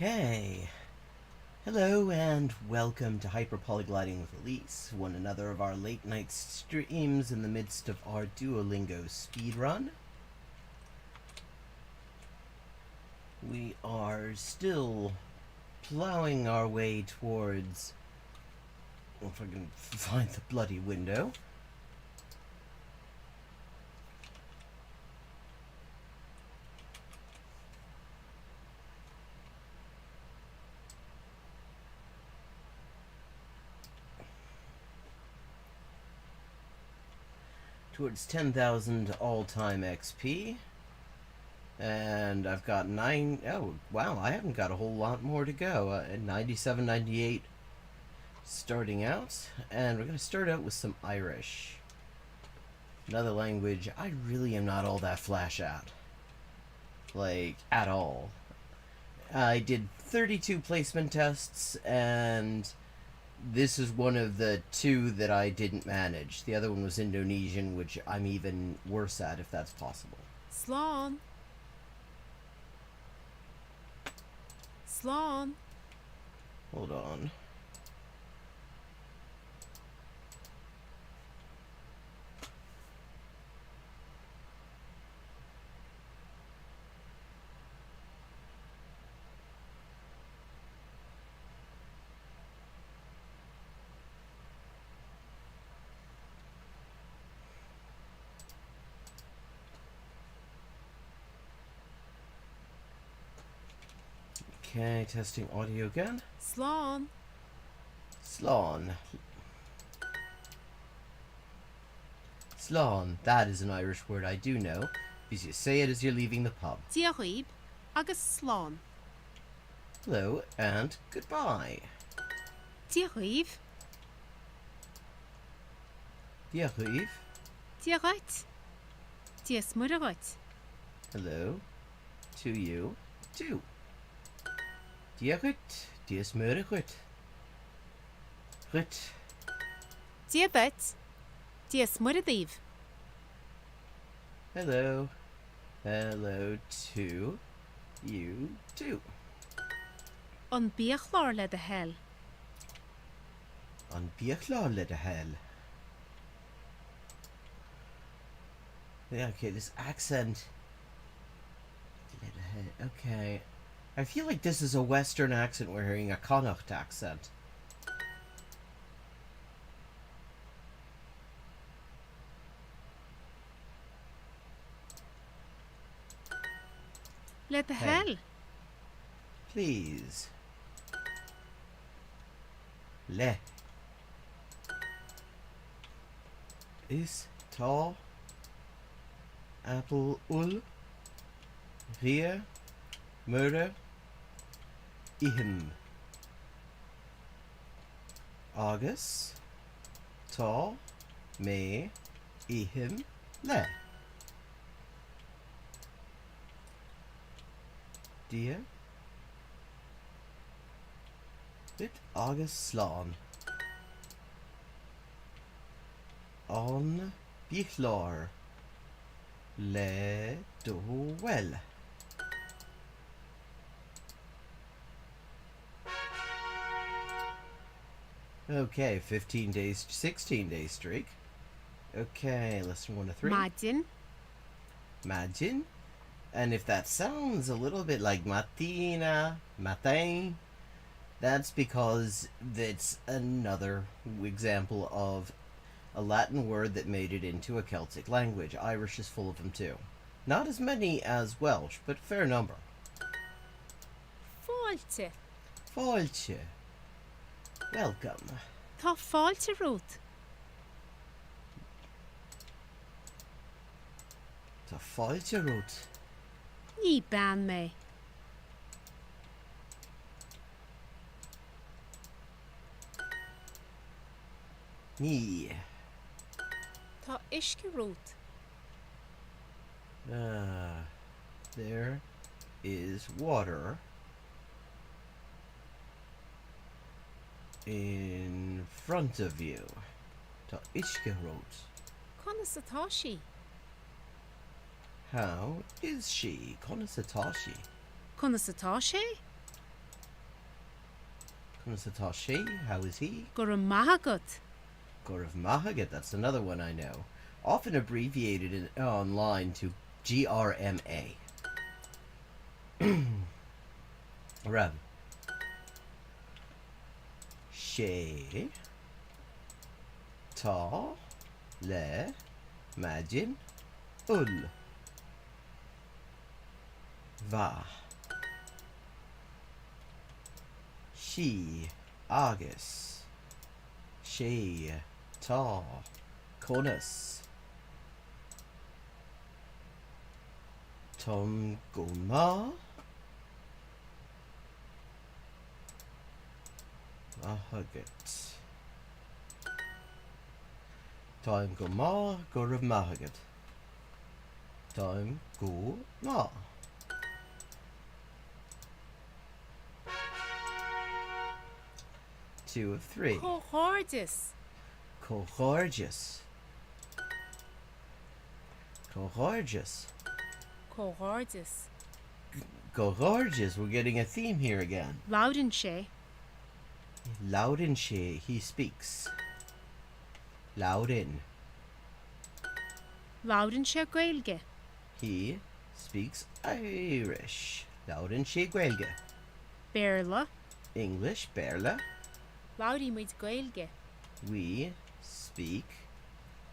Okay. Hello and welcome to Hyperpolygliding with Elise, one another of our late night streams in the midst of our Duolingo Speedrun. We are still plowing our way towards... if I can find the bloody window. Towards 10,000 all-time XP. And I've got 9... oh, wow, I haven't got a whole lot more to go. 97, 98 starting out. And we're going to start out with some Irish. Another language I really am not all that flash at. Like, at all. I did 32 placement tests, and this is one of the 2 that I didn't manage. The other one was Indonesian, which I'm even worse at, if that's possible. Slán. Slán. Hold on. Okay, testing audio again. Slán. Slán. Slán, that is an Irish word I do know, because you say it as you're leaving the pub. Diarrhib agus slán. Hello, and goodbye. Diarrhib. Diarrhib. Diarrhait. Diasmuragait. Hello. To you, too. Diarrhit. Diasmuragait. Rit. Diabet. Diasmuradív. Hello. Hello to you, too. An bíachlár le de hell. An bíachlár le de hell. Yeah, okay, this accent. Okay. I feel like this is a Western accent. We're hearing a Connacht accent. Le de Hey. hell. Please. Le. Is ta. Apple ul. Ria. Murder. Ihim. Agus. Ta. Me. Ihim. Le. Dear. Bit August Slán. On Bichlor. Le do well. Okay, 15 days, 16 day streak. Okay, lesson 1 to 3. Madin. Imagine. And if that sounds a little bit like matina, matin, that's because it's another example of a Latin word that made it into a Celtic language. Irish is full of them too. Not as many as Welsh, but a fair number. Fáilte. Fáilte. Welcome. Tá fáilte rút. Tá fáilte rút. Ní ban me. Ní. Tá isce rút. There is water in front of you. Tá isce rút. Conas atá sí. How is she? Conas atá she? Conas atá sé? Kunasatashi, how is he? Gur mahagat. Gorav Mahagat, that's another one I know. Often abbreviated online to GRMA. Rav. She. Ta. Le. Majin. Ul. Va. She. Agus. She. Ta. Konas. Tom Goma. Mahagat. Time Goma. Gorav Mahagat. Time Go Ma. Two of three. Cohordis. Cohorgeous. Cohorgeous. Cohordis. Cohorgeous. We're getting a theme here again. Loudenshe. Loudon she, he speaks. Loudon. Loudenshe Gaelge. He speaks Irish. Loudon she Gaelge. Berla. English, Berla. Laudi mit Gaelge. We speak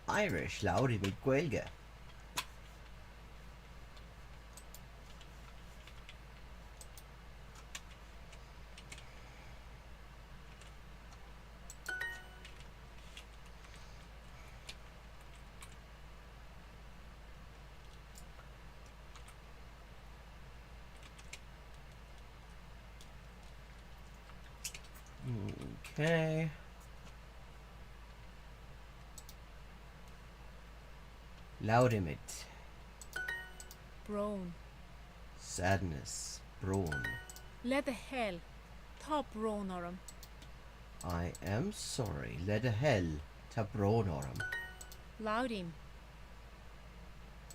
Irish. Loudon mit Gaelge. Okay. Laudimit. Brown. Sadness. Brown. Le the hell. Top brown orum. I am sorry. Led a hell ta brown orum. Loudim.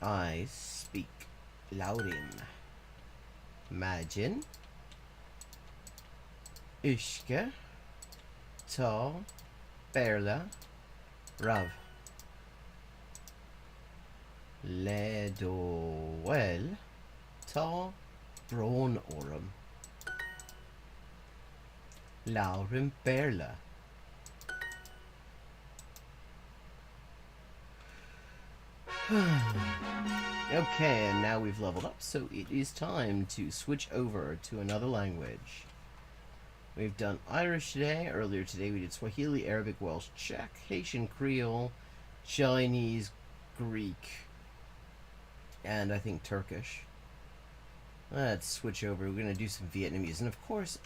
I speak Laudim. Imagine. Ishke. Ta. Berla. Rav. Ledoel. Ta. Bron orum. Laurim Berla. Okay, and now we've leveled up, so it is time to switch over to another language. We've done Irish today. Earlier today we did Swahili, Arabic, Welsh, Czech, Haitian, Creole, Chinese, Greek, and I think Turkish. Let's switch over. We're going to do some Vietnamese. And of course,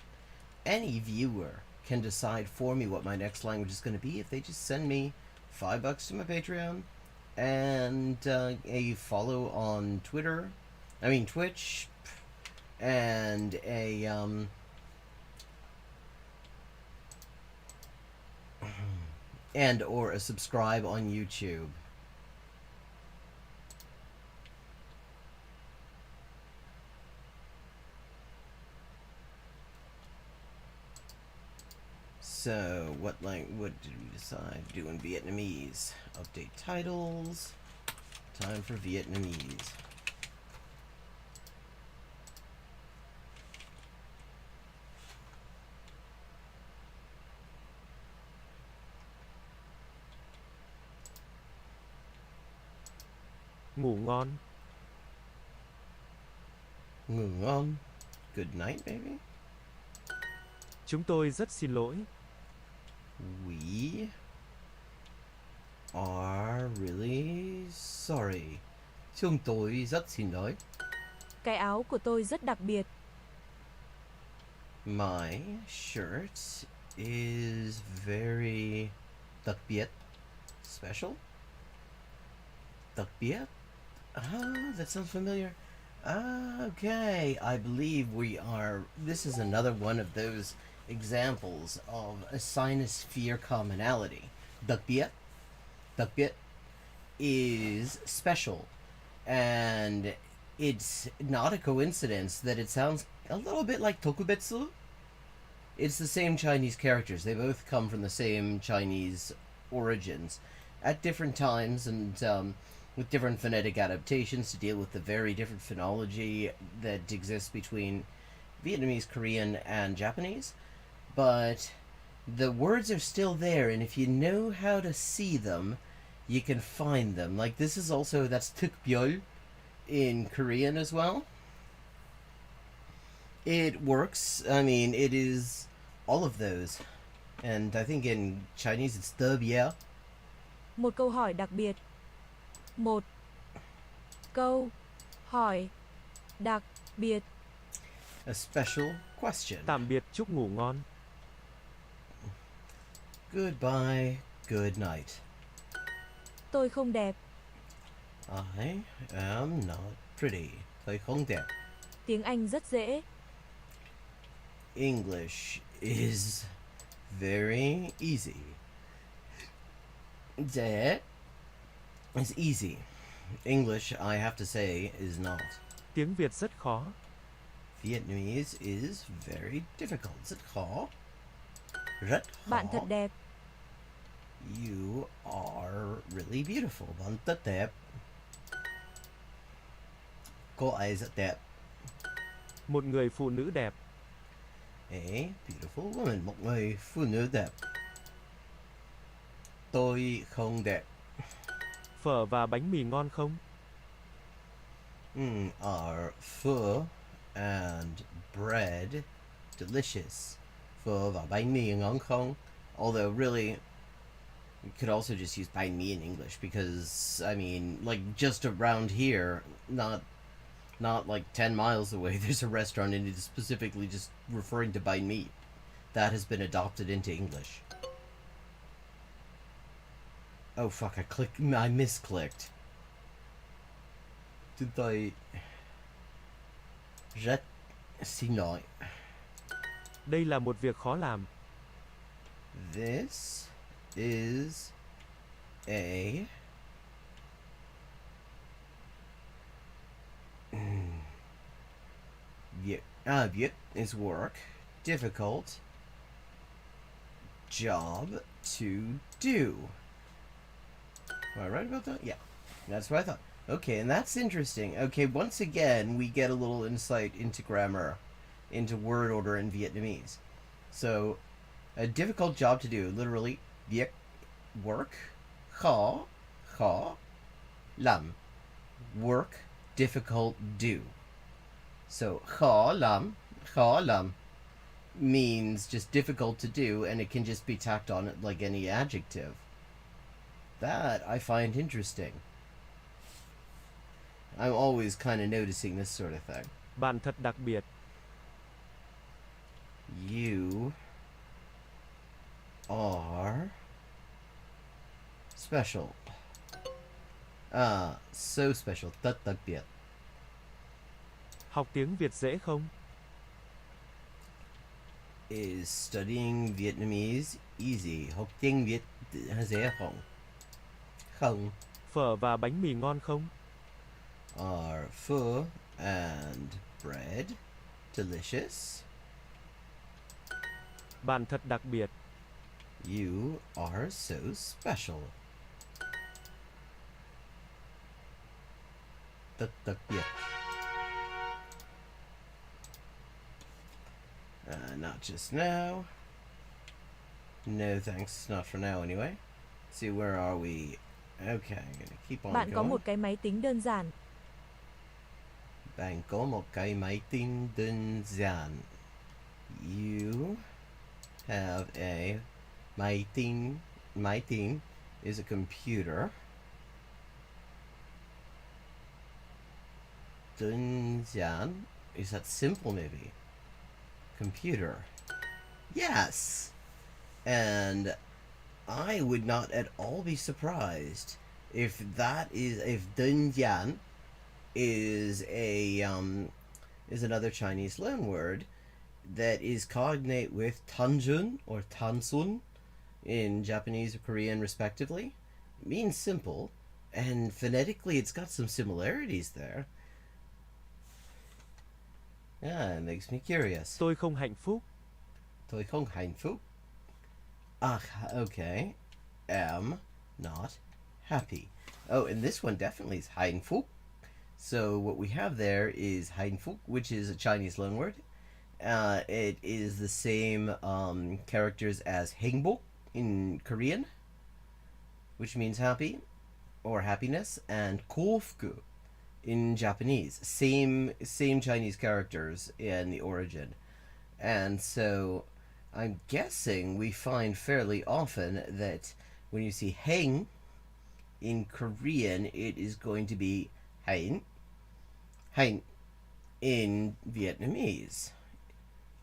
any viewer can decide for me what my next language is going to be if they just send me $5 to my Patreon and a follow on Twitch, and a and or a subscribe on YouTube. So, what did we decide? Doing Vietnamese. Update titles. Time for Vietnamese. Ngủ ngon. Ngủ ngon. Good night, maybe? Chúng tôi rất xin lỗi. We are really sorry. Chúng tôi rất xin lỗi. Cái áo của tôi rất đặc biệt. My shirt is very đặc biệt. Special? Đặc biệt? That sounds familiar. Okay, I believe this is another one of those examples of a sinosphere commonality. Đặc biệt is special, and it's not a coincidence that it sounds a little bit like tokubetsu. it's the same Chinese characters. They both come from the same Chinese origins at different times and with different phonetic adaptations to deal with the very different phonology that exists between Vietnamese, Korean, and Japanese. But the words are still there, and if you know how to see them, you can find them. Like this is also, that's tukbyol in Korean as well. It works. I mean, it is all of those. And I think in Chinese it's the yeah. Một câu hỏi đặc biệt. Một câu hỏi đặc biệt. A special question. Tạm biệt, chúc ngủ ngon. Goodbye, good night. Tôi không đẹp. I am not pretty. Tôi không đẹp. Tiếng Anh rất dễ. English is very easy. That is easy. English, I have to say, is not. Tiếng Việt rất khó. Vietnamese is very difficult. Rất khó. Rất khó. Bạn thật đẹp. You are really beautiful. Bạn rất đẹp. Cô ấy rất đẹp. Một người phụ nữ đẹp. A beautiful woman. Một người phụ nữ đẹp. Tôi không đẹp. Phở và bánh mì ngon không? Are pho and bread delicious? Pho và bánh mì ngon không? Although really, you could also just use bánh mì in English because, I mean, like just around here, not like 10 miles away, there's a restaurant and it is specifically just referring to bánh mì. That has been adopted into English. Oh fuck, I misclicked. Did I... Rất xin lỗi. Đây là một việc khó làm. This is a... Việc is work. Difficult. Job to do. Am I right about that? Yeah. That's what I thought. Okay, and that's interesting. Okay, once again, we get a little insight into grammar, into word order in Vietnamese. So, a difficult job to do, literally, việc, work, khó, làm, work, difficult, do. So, khó làm means just difficult to do, and it can just be tacked on like any adjective. That I find interesting. I'm always kind of noticing this sort of thing. Bạn thật đặc biệt. You are special. So special. Rất đặc biệt. Học tiếng Việt dễ không? Is studying Vietnamese easy? Học tiếng Việt dễ không? Không. Phở và bánh mì ngon không? Are pho and bread delicious? Bạn thật đặc biệt. You are so special. Rất đặc biệt. Not just now. No thanks, not for now anyway. Let's see, where are we? Okay, I'm gonna keep on Bạn có going. một cái máy tính đơn giản. Bạn có một cái máy tính đơn giản. You have a máy tính. Máy tính is a computer. Đơn giản, is that simple maybe? Computer. Yes! And I would not at all be surprised if đơn giản is is another Chinese loan word that is cognate with tanjun or tansun in Japanese or Korean respectively. It means simple, and phonetically it's got some similarities there. Yeah, it makes me curious. Tôi không hạnh phúc. Tôi không hạnh phúc. Ah, okay. Am not happy. Oh, and this one definitely is hạnh phúc. So what we have there is hạnh phúc, which is a Chinese loanword. It is the same characters as 행복 in Korean, which means happy or happiness, and 골프 in Japanese. Same Chinese characters in the origin. And so I'm guessing we find fairly often that when you see heng in Korean, it is going to be hein. Hein in Vietnamese.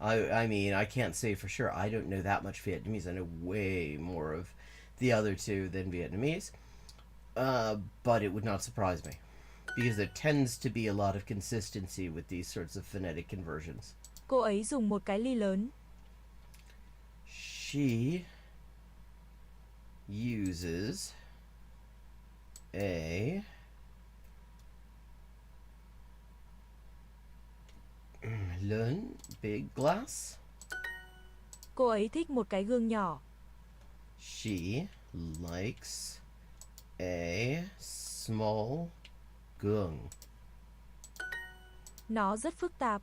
I mean, I can't say for sure. I don't know that much Vietnamese. I know way more of the other two than Vietnamese. But it would not surprise me. Because there tends to be a lot of consistency with these sorts of phonetic conversions. Cô ấy dùng một cái ly lớn. She uses a lớn big glass. Cô ấy thích một cái gương nhỏ. She likes a small gương. Nó rất phức tạp.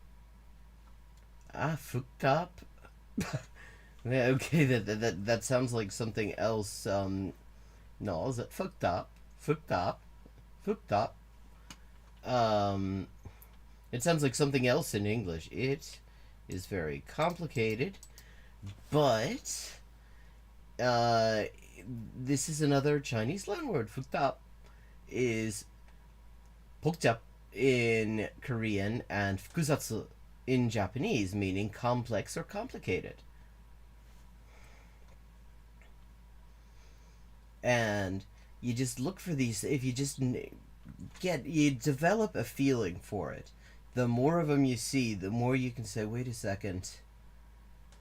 Ah, phức tạp. Yeah, okay, that sounds like something else. No, is it phức tạp? Phức tạp. Phức tạp. It sounds like something else in English. It is very complicated, but this is another Chinese loanword. Phức tạp is 복잡 in Korean and fukusatsu in Japanese, meaning complex or complicated. And you just look for these, if you just you develop a feeling for it. The more of them you see, the more you can say, wait a second,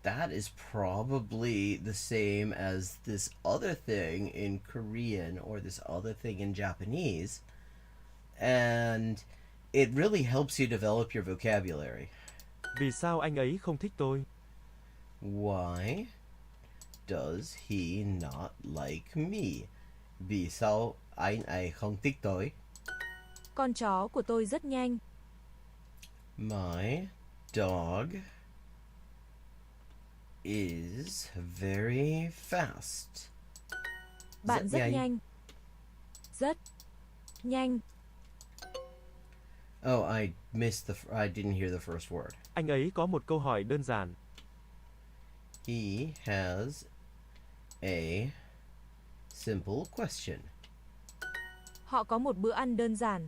that is probably the same as this other thing in Korean or this other thing in Japanese. And it really helps you develop your vocabulary. Vì sao anh ấy không thích tôi? Why does he not like me? Vì sao anh ấy không thích tôi? Con chó của tôi rất nhanh. My dog is very fast. Bạn rất nhanh. Rất nhanh. Oh, I missed I didn't hear the first word. Anh ấy có một câu hỏi đơn giản. He has a simple question. Họ có một bữa ăn đơn giản.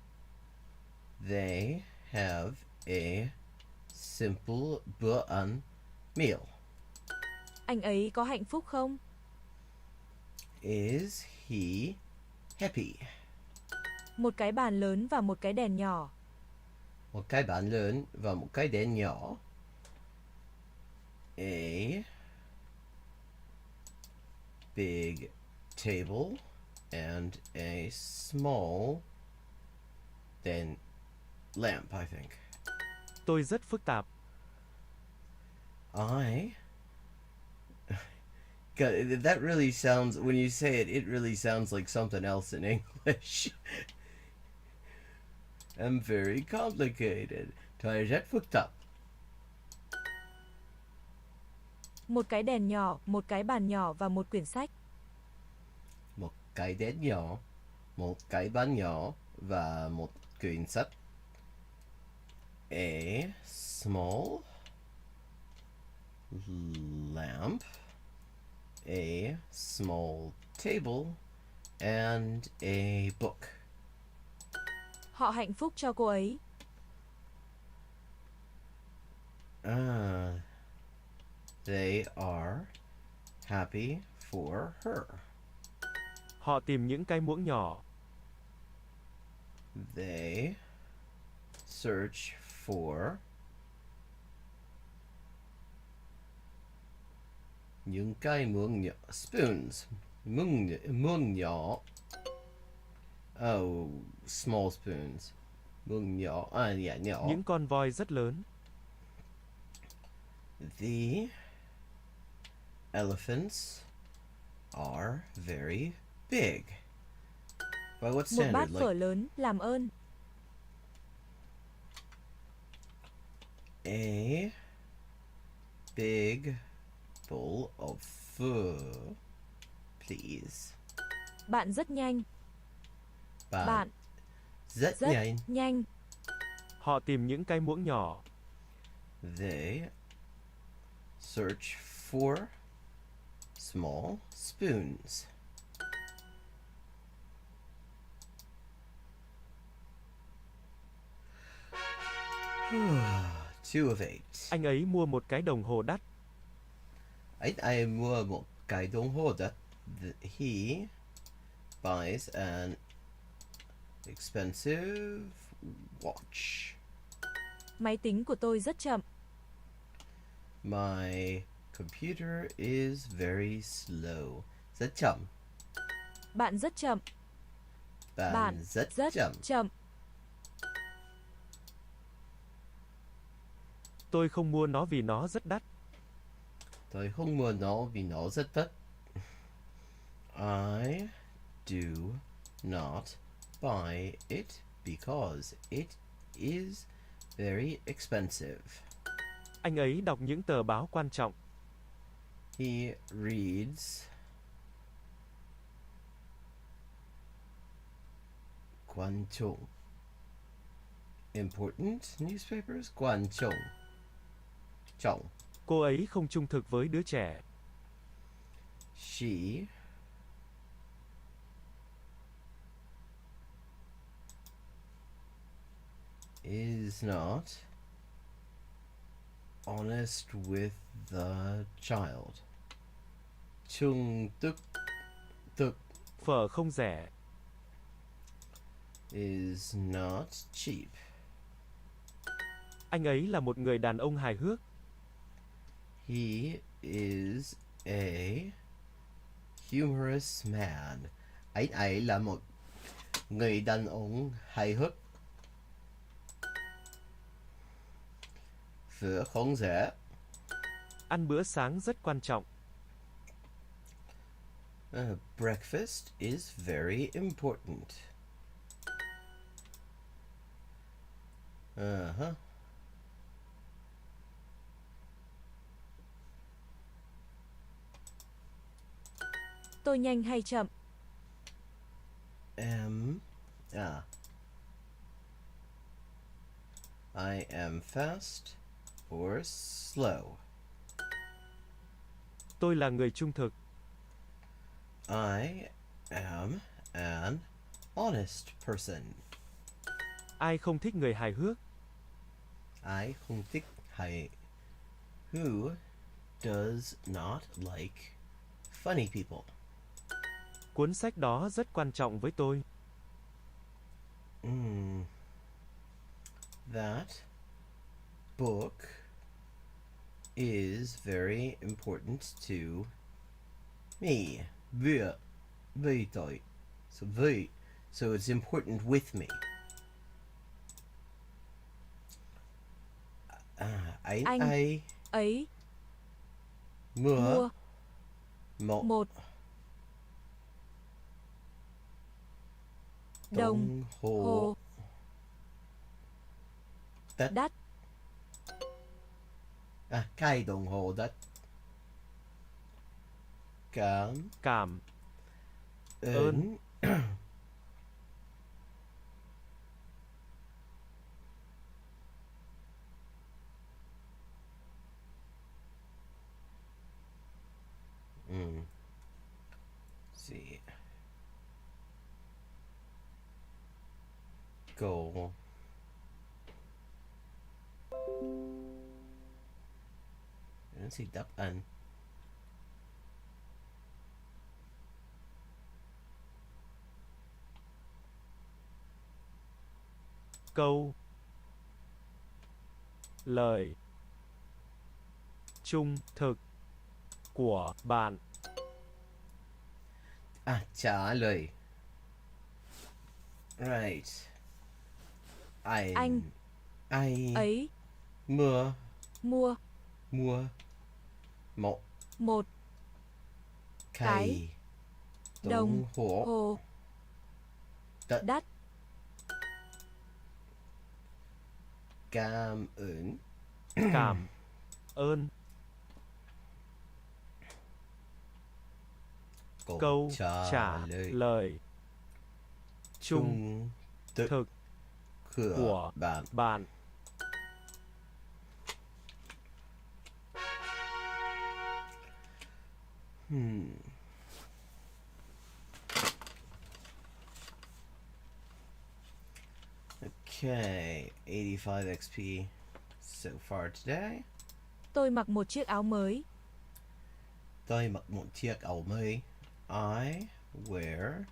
They have a simple bữa ăn meal. Anh ấy có hạnh phúc không? Is he happy? Một cái bàn lớn và một cái đèn nhỏ. Một cái bàn lớn và một cái đèn nhỏ. A big table and a small then lamp, I think. Tôi rất phức tạp. God, that really sounds, when you say it, it really sounds like something else in English. I'm very complicated. Tôi rất phức tạp. Một cái đèn nhỏ, một cái bàn nhỏ và một quyển sách. Một cái đèn nhỏ, một cái bàn nhỏ và một quyển sách. A small lamp, a small table, and a book. Họ hạnh phúc cho cô ấy. They are happy for her. Họ tìm những cái muỗng nhỏ. They search for những cái muỗng nhỏ, spoons, muỗng nhỏ. Oh, small spoons. Muỗng nhỏ, yeah, nhỏ. Những con voi rất lớn. The Elephants are very big. By what Một standard? bát phở Like lớn, làm ơn. a big bowl of pho, please. Bạn rất nhanh. Bạn rất rất nhanh. nhanh. Họ tìm những cái muỗng nhỏ. They search for small spoons. Two of eight. Anh ấy mua một cái đồng hồ đắt. I mua một cái đồng hồ đắt. He buys an expensive watch. Máy tính của tôi rất chậm. My computer is very slow. Rất chậm. Bạn rất chậm. Bạn rất chậm. chậm. Tôi không mua nó vì nó rất đắt. Tôi không mua nó vì nó rất đắt. I do not buy it because it is very expensive. Anh ấy đọc những tờ báo quan trọng. He reads quan trọng. Important newspapers. Quan trọng. Trọng. Cô ấy không trung thực với đứa trẻ. She is not honest with the child. Trung tức tức Phở không rẻ. is not cheap. Anh ấy là một người đàn ông hài hước. He is a humorous man. Anh ấy là một người đàn ông hài hước. Phở không rẻ. Ăn bữa sáng rất quan trọng. Breakfast is very important. Uh-huh. Tôi nhanh hay chậm? I am fast or slow. Tôi là người trung thực. I am an honest person. Ai không thích người hài hước? I không thích hài. Who does not like funny people? Cuốn sách đó rất quan trọng với tôi. That book is very important to me. Với tôi. So it's important with me. Anh ấy mua một đồng hồ đắt. Cái đồng hồ đắt. Cảm ơn. See. Go. Xin đáp án. câu lời trung thực của bạn. Trả lời. Right. Anh ấy mua mua một Cây. Đồng hồ. hồ, Đất. đất, Cảm ơn. Cảm ơn. Câu trả lời. lời trung Trung thực thực của của bạn. bạn. Okay, 85 XP so far today. tôi mặc một chiếc áo mới. Tôi mặc một chiếc áo mới. I wear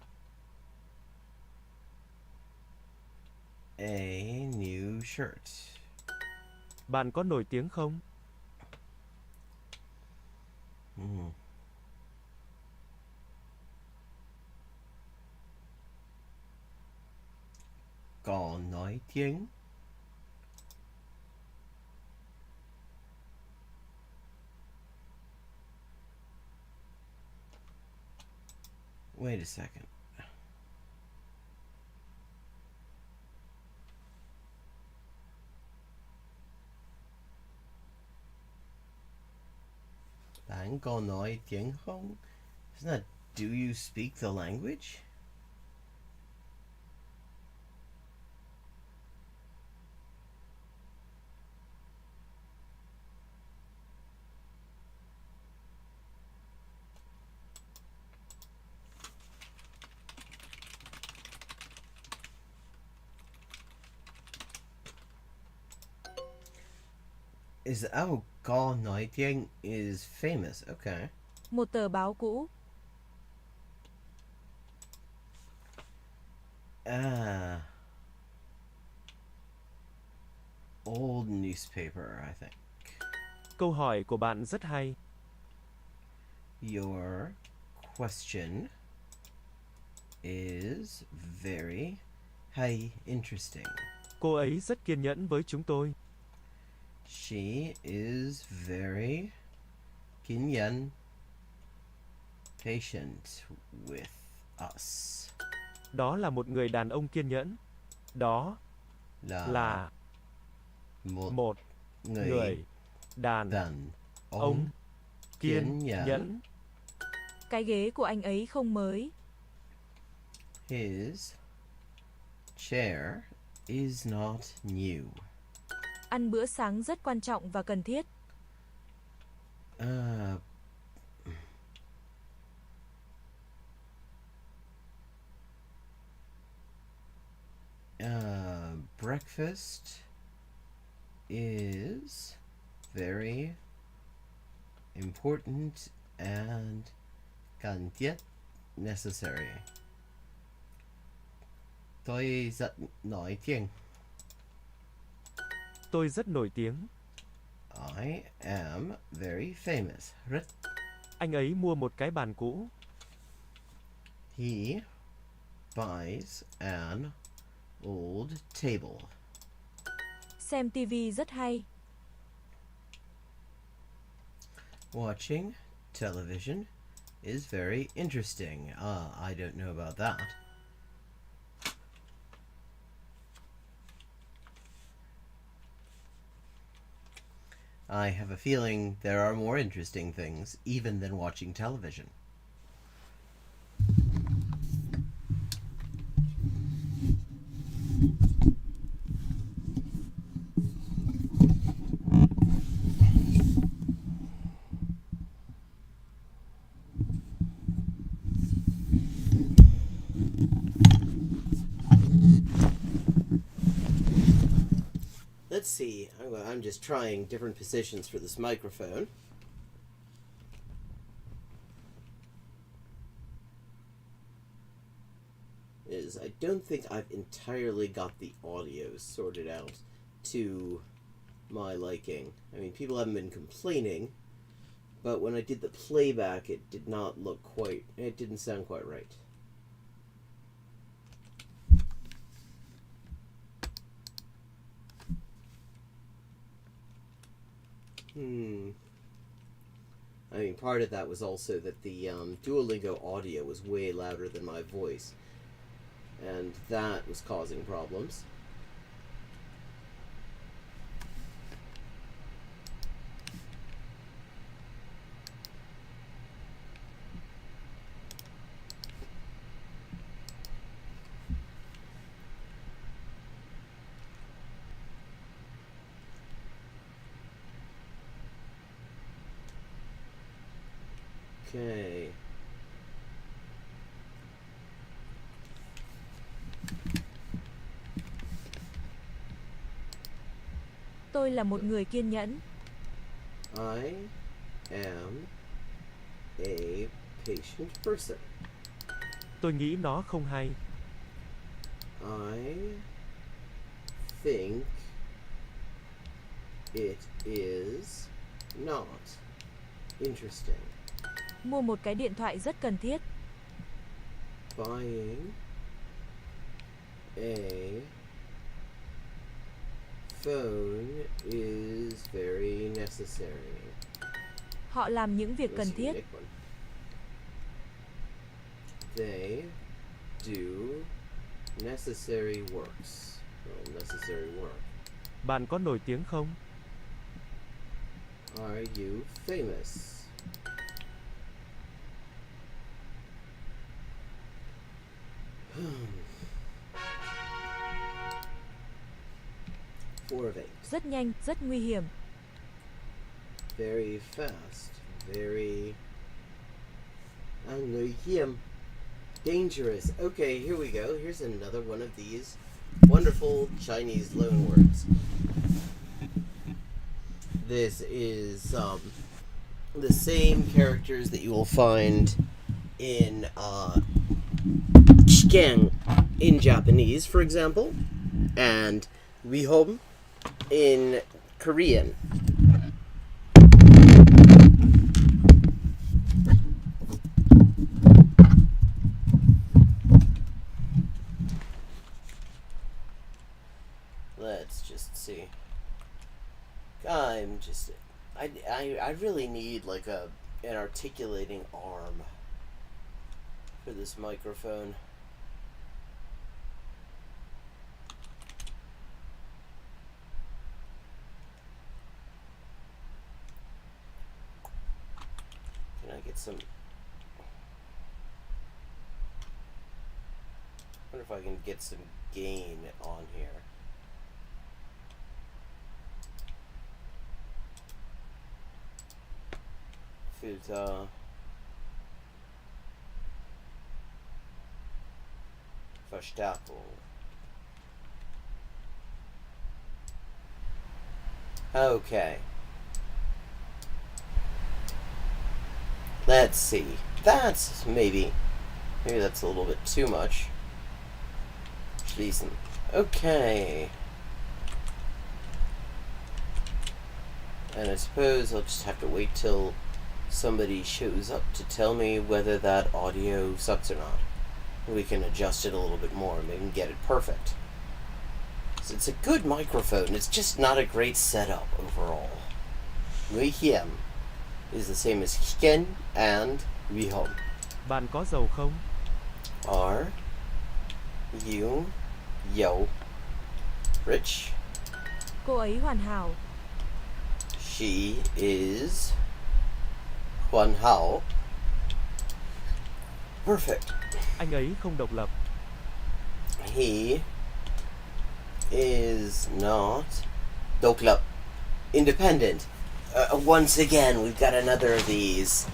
a new shirt. Bạn có nổi tiếng không? Hmm. Có nói tiếng. Wait a second. Bạn có nói tiếng không? Isn't that, do you speak the language? Is có nói tiếng is famous. Okay. Một tờ báo cũ. Ah. Old newspaper, I think. Câu hỏi của bạn rất hay. Your question is very interesting. Cô ấy rất kiên nhẫn với chúng tôi. She is very kiên nhẫn, patient with us. Đó là một người đàn ông kiên nhẫn. Đó là một người đàn ông kiên nhẫn. Cái ghế của anh ấy không mới. His chair is not new. Ăn bữa sáng rất quan trọng và cần thiết. Breakfast is very important and cần thiết, necessary. Tôi rất nổi tiếng. Tôi rất nổi tiếng. I am very famous. Rất. Anh ấy mua một cái bàn cũ. He buys an old table. Xem TV rất hay. Watching television is very interesting. I don't know about that. I have a feeling there are more interesting things even than watching television. Let's see. I'm just trying different positions for this microphone. I don't think I've entirely got the audio sorted out to my liking. I mean, people haven't been complaining, but when I did the playback, it didn't sound quite right. I mean, part of that was also that the Duolingo audio was way louder than my voice, and that was causing problems. Okay. Tôi là một người kiên nhẫn. I am a patient person. Tôi nghĩ nó không hay. I think it is not interesting. Mua một cái điện thoại rất cần thiết. Buying a phone is very necessary. Họ làm những việc cần thiết. They do necessary works. Well, necessary work. Bạn có nổi tiếng không? Are you famous? Four of eight. Rất nhanh, rất nguy hiểm. Very fast. Very nguy hiểm. Dangerous. Okay, here we go. Here's another one of these wonderful Chinese loanwords. This is the same characters that you will find in shiken in Japanese, for example, and wihom in Korean. Let's just see. I really need like an articulating arm for this microphone. Can I get some? I wonder if I can get some gain on here. Filter. Verstärkung. Okay. Let's see. That's maybe that's a little bit too much. Schließen. Okay. And I suppose I'll just have to wait till somebody shows up to tell me whether that audio sucks or not. We can adjust it a little bit more, maybe get it perfect. So it's a good microphone, it's just not a great setup overall. Nguy hiểm is the same as hiken and wihom. Bạn có giàu không? Are you rich? Cô ấy hoàn hảo. She is hoàn hảo. Perfect. Anh ấy không độc lập. He is not độc lập, independent. Once again, we've got another of these.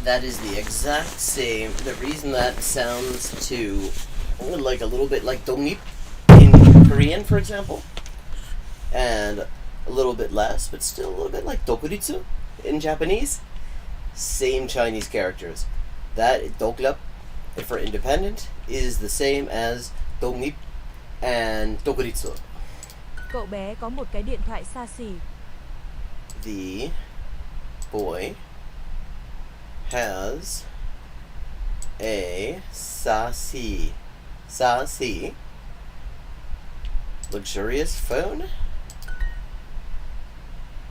That is the exact same. The reason that sounds to like a little bit like dongnip in Korean, for example, and a little bit less, but still a little bit like dokuritsu in Japanese. Same Chinese characters. That doklap for independent is the same as dongnip and dokuritsu. Cậu bé có một cái điện thoại xa xỉ. The boy has a sassy luxurious phone.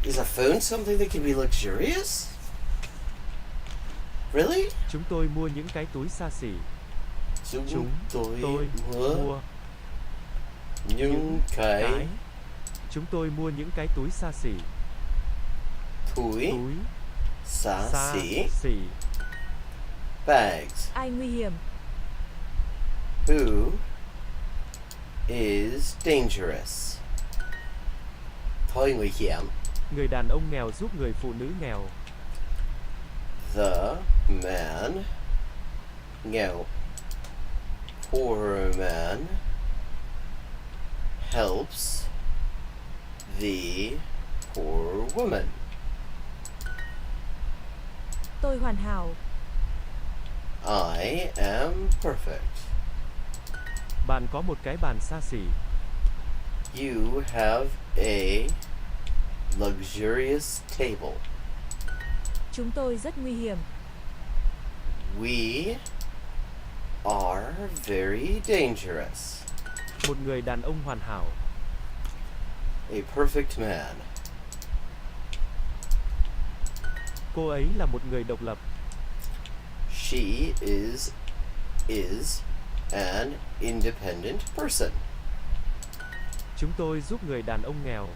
Is a phone something that can be luxurious? Really? Chúng tôi mua những cái túi xa xỉ. Chúng tôi mua những cái Chúng tôi mua những cái túi xa xỉ. túi xa xỉ. Bags. Ai nguy hiểm? Who is dangerous? Thôi nguy hiểm. Người đàn ông nghèo giúp người phụ nữ nghèo. The man nghèo. Poor man helps the poor woman. Tôi hoàn hảo. I am perfect. Bạn có một cái bàn xa xỉ. You have a luxurious table. Chúng tôi rất nguy hiểm. We are very dangerous. Một người đàn ông hoàn hảo. A perfect man. Cô ấy là một người độc lập. She is an independent person. Chúng tôi giúp người đàn ông nghèo.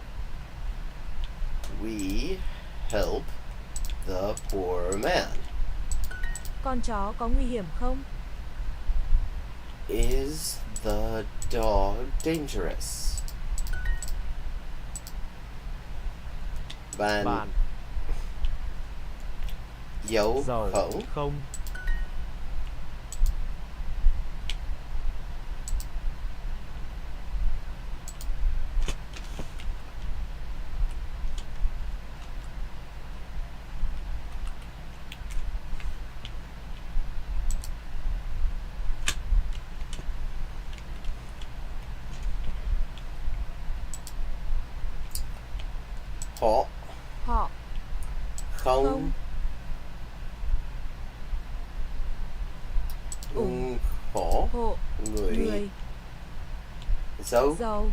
We help the poor man. Con chó có nguy hiểm không? Is the dog dangerous? Bạn giàu không? Họ Họ không ủng hộ hộ người giàu. giàu.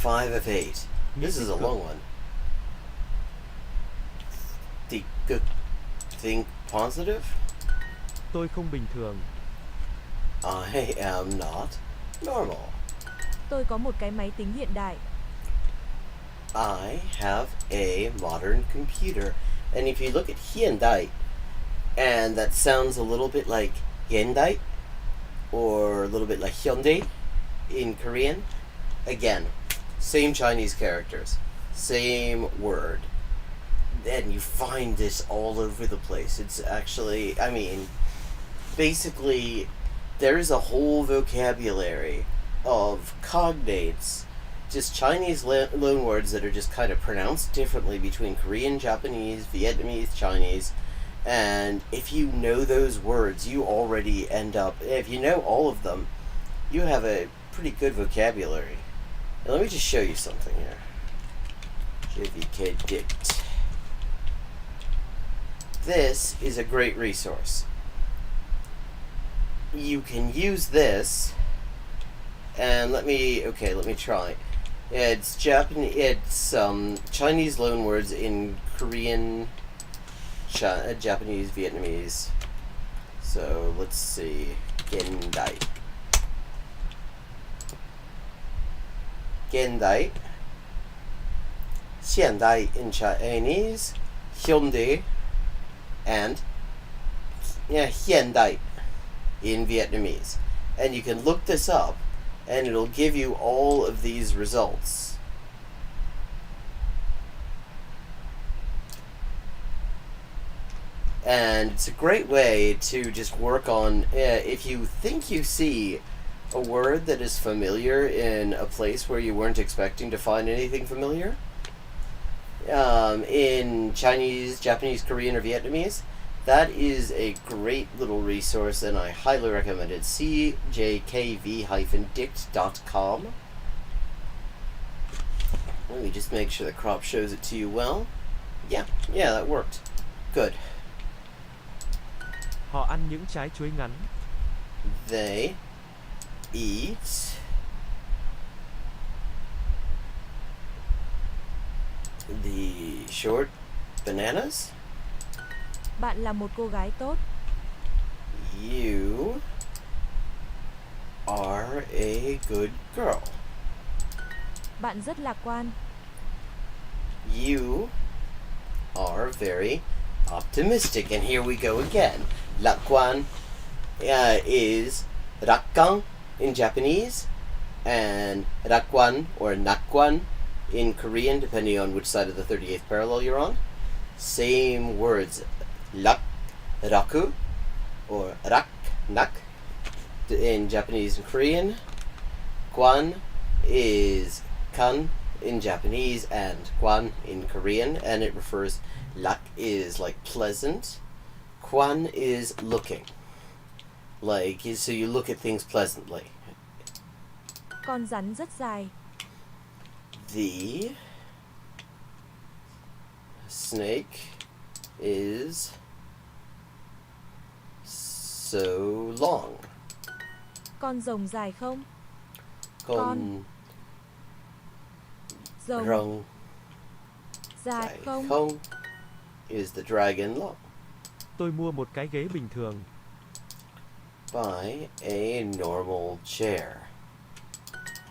5 of 8. This is a long one. Think positive? Tôi không bình thường. I am not normal. Tôi có một cái máy tính hiện đại. I have a modern computer. And if you look at Hyundai, and that sounds a little bit like Hyundai, or a little bit like Hyundai in Korean, again, same Chinese characters, same word. And you find this all over the place. It's actually, I mean, basically, there's a whole vocabulary of cognates, just Chinese loan words that are just kind of pronounced differently between Korean, Japanese, Vietnamese, Chinese. And if you know those words, you already end up, if you know all of them, you have a pretty good vocabulary. And let me just show you something here. JVK Dict. This is a great resource. You can use this, and let me try. It's Japanese. It's Chinese loanwords in Korean, Japanese, Vietnamese. So let's see. Gendai. Gendai. Xiandai in Chinese. Hyundai. And Hyundai in Vietnamese. And you can look this up, and it'll give you all of these results. And it's a great way to just work on, if you think you see a word that is familiar in a place where you weren't expecting to find anything familiar, in Chinese, Japanese, Korean, or Vietnamese, that is a great little resource, and I highly recommend it. cjkv-dict.com. Let me just make sure the crop shows it to you well. Yeah, that worked. Good. Họ ăn những trái chuối ngắn. They eat the short bananas? Bạn là một cô gái tốt. You are a good girl. Bạn rất lạc quan. You are very optimistic. And here we go again. Lakwan is rakkan in Japanese, and rakwan or nakwan in Korean, depending on which side of the 38th parallel you're on. Same words. Lak, raku, or rak, nak in Japanese and Korean. Kwan is kan in Japanese and kwan in Korean, and it refers, lak is like pleasant, kwan is looking, like, so you look at things pleasantly. Con rắn rất dài. The snake is so long. Con rồng dài không? Con Rồng rồng dài dài không? không is the dragon long. Tôi mua một cái ghế bình thường. Buy a normal chair.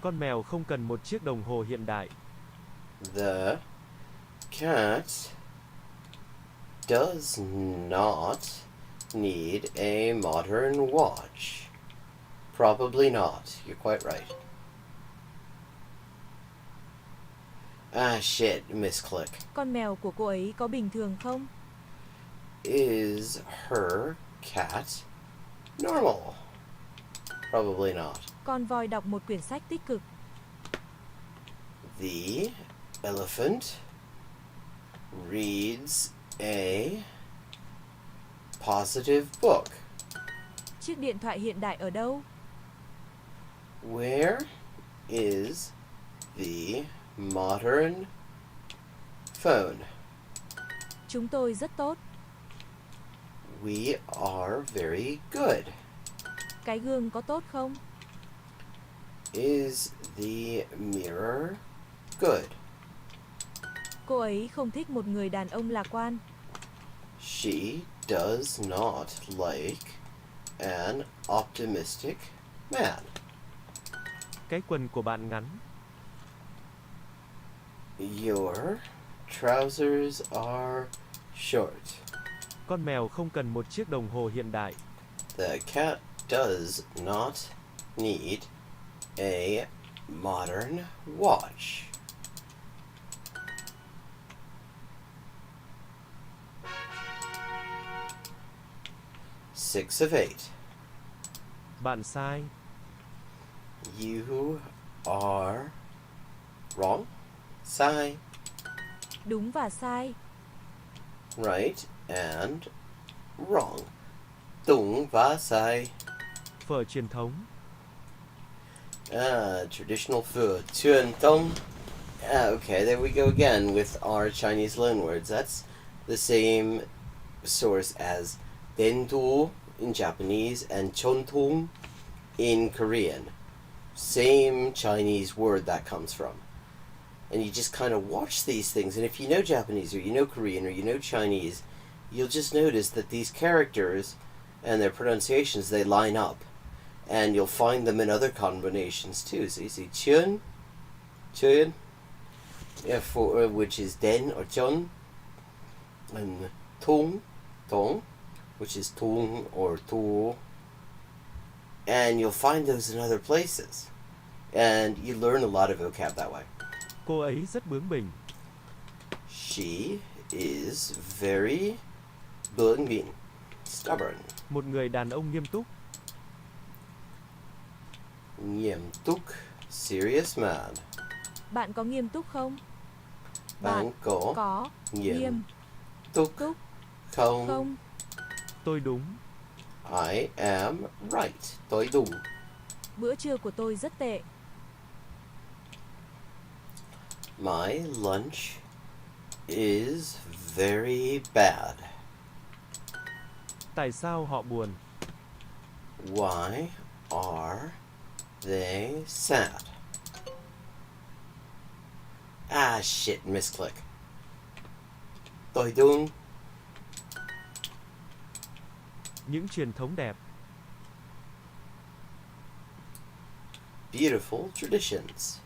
Con mèo không cần một chiếc đồng hồ hiện đại. The cat does not need a modern watch. Probably not. You're quite right. Ah, shit. Misclick. Con mèo của cô ấy có bình thường không? Is her cat normal? Probably not. Con voi đọc một quyển sách tích cực. The elephant reads a positive book. Chiếc điện thoại hiện đại ở đâu? Where is the modern phone? Chúng tôi rất tốt. We are very good. Cái gương có tốt không? Is the mirror good? Cô ấy không thích một người đàn ông lạc quan. She does not like an optimistic man. Cái quần của bạn ngắn. Your trousers are short. Con mèo không cần một chiếc đồng hồ hiện đại. The cat does not need a modern watch. Six of eight. Bạn sai. You are wrong. Sai. Đúng và sai. Right and wrong. Đúng và sai. Phở truyền thống. Traditional food. 传统. Okay, there we go again with our Chinese loanwords. That's the same source as bento in Japanese and chontung in Korean. Same Chinese word that comes from. And you just kind of watch these things, and if you know Japanese or you know Korean or you know Chinese, you'll just notice that these characters and their pronunciations, they line up. And you'll find them in other combinations too. So you see chun, chun, yeah, for which is den or chun, and tong, tong, which is tung or tu. And you'll find those in other places. And you learn a lot of vocab that way. Cô ấy rất bướng bỉnh. She is very bướng bỉnh, stubborn. Một người đàn ông nghiêm túc. Nghiêm túc, serious man. Bạn có nghiêm túc không? Bạn có nghiêm túc túc không? không? Tôi đúng. I am right. Tôi đúng. Bữa trưa của tôi rất tệ. My lunch is very bad. Tại sao họ buồn? Why are they sad? Ah, shit, misclick. Tôi đúng. Những truyền thống đẹp. Beautiful traditions.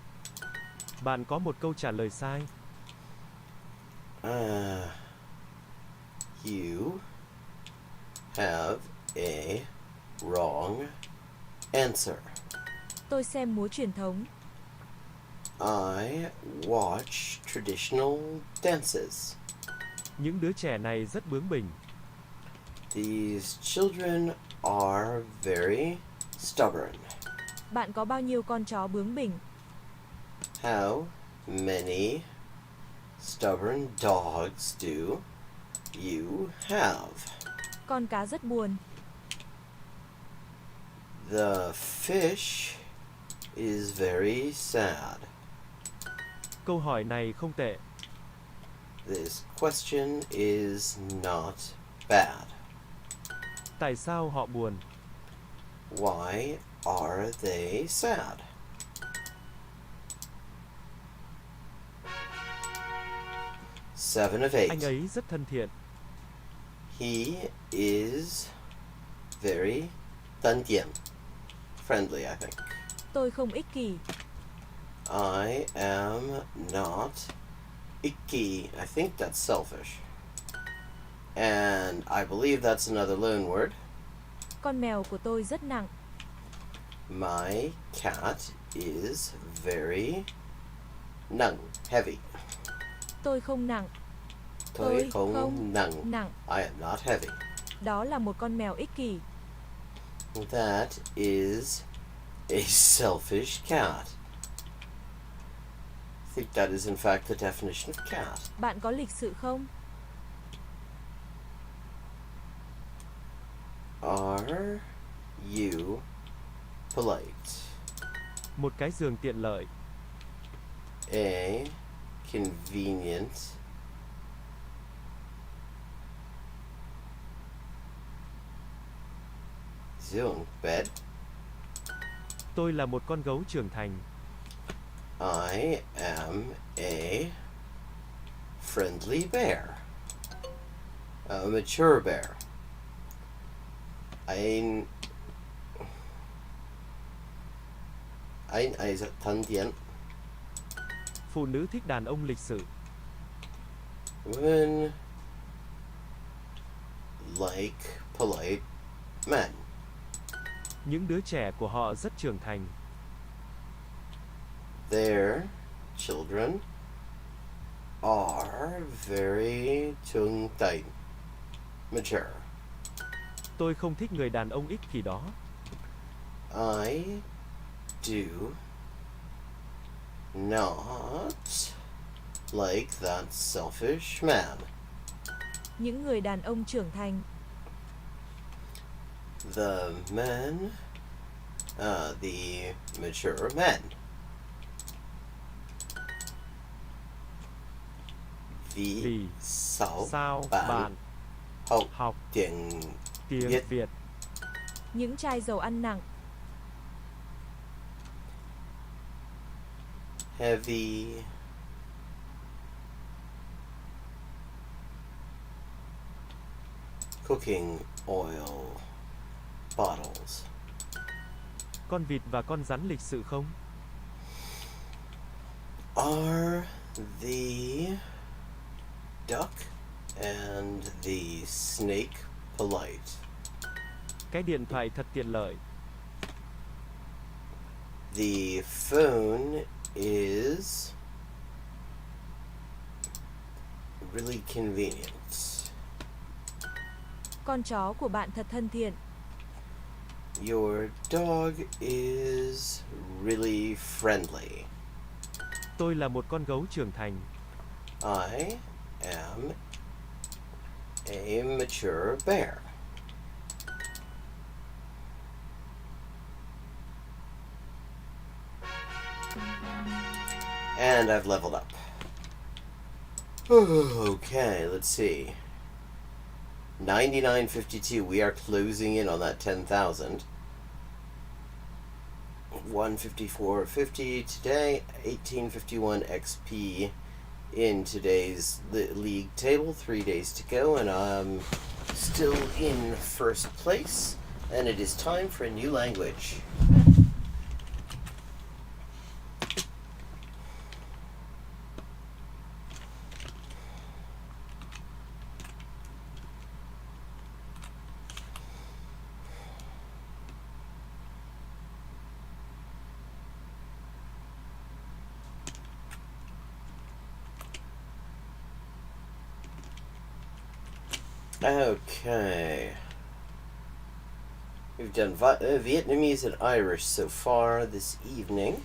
Bạn có một câu trả lời sai. You have a wrong answer. Tôi xem múa truyền thống. I watch traditional dances. Những đứa trẻ này rất bướng bỉnh. These children are very stubborn. Bạn có bao nhiêu con chó bướng bỉnh? How many stubborn dogs do you have? Con cá rất buồn. The fish is very sad. Câu hỏi này không tệ. This question is not bad. Tại sao họ buồn? Why are they sad? Seven of eight. Anh ấy rất thân thiện. He is very thân thiện. Friendly, I think. Tôi không ích kỷ. I am not icky. I think that's selfish. And I believe that's another loan word. Con mèo của tôi rất nặng. My cat is very nặng, heavy. Tôi không nặng. Tôi không nặng. Nặng. I am not heavy. Đó là một con mèo ích kỷ. That is a selfish cat. I think that is in fact the definition of cat. Bạn có lịch sự không? Are you polite? Một cái giường tiện lợi. A convenient giường bed. Tôi là một con gấu trưởng thành. I am a friendly bear. A mature bear. Anh rất thân thiện. Phụ nữ thích đàn ông lịch sự. Women like polite men. Những đứa trẻ của họ rất trưởng thành. Their children are very trưởng thành, mature. Tôi không thích người đàn ông ích kỷ đó. I do not like that selfish man. Những người đàn ông trưởng thành. The men, the mature men. Vì sao bạn học tiếng Việt? Những chai dầu ăn nặng. Heavy cooking oil bottles. Con vịt và con rắn lịch sự không? Are the duck and the snake polite? Cái điện thoại thật tiện lợi. The phone is really convenient. Con chó của bạn thật thân thiện. Your dog is really friendly. Tôi là một con gấu trưởng thành. I am a mature bear. And I've leveled up. Okay, let's see. 99.52. We are closing in on that 10,000. 154.50 today, 1851 XP in today's league table. 3 days to go, and I'm still in first place, and it is time for a new language. Okay. We've done Vietnamese and Irish so far this evening.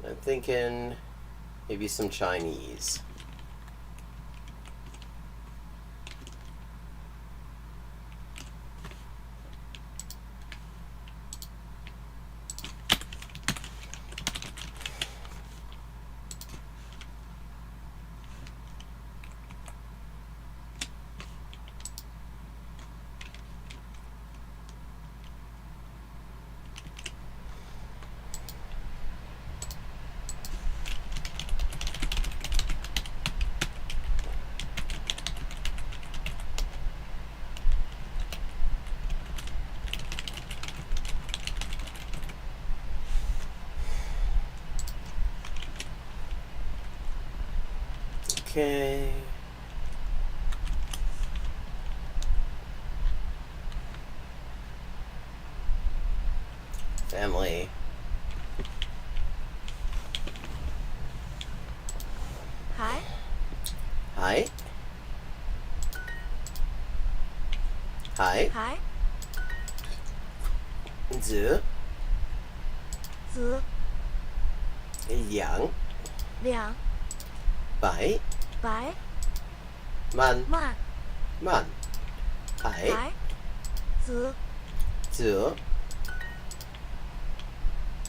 I'm thinking maybe some Chinese. Okay. Family. Hi. Hi. Hi. Hi. Giữa. Giữa. Dạng. 两 Bảy. 白 Man. 慢 Man. Hải. 白 giữa Giữa.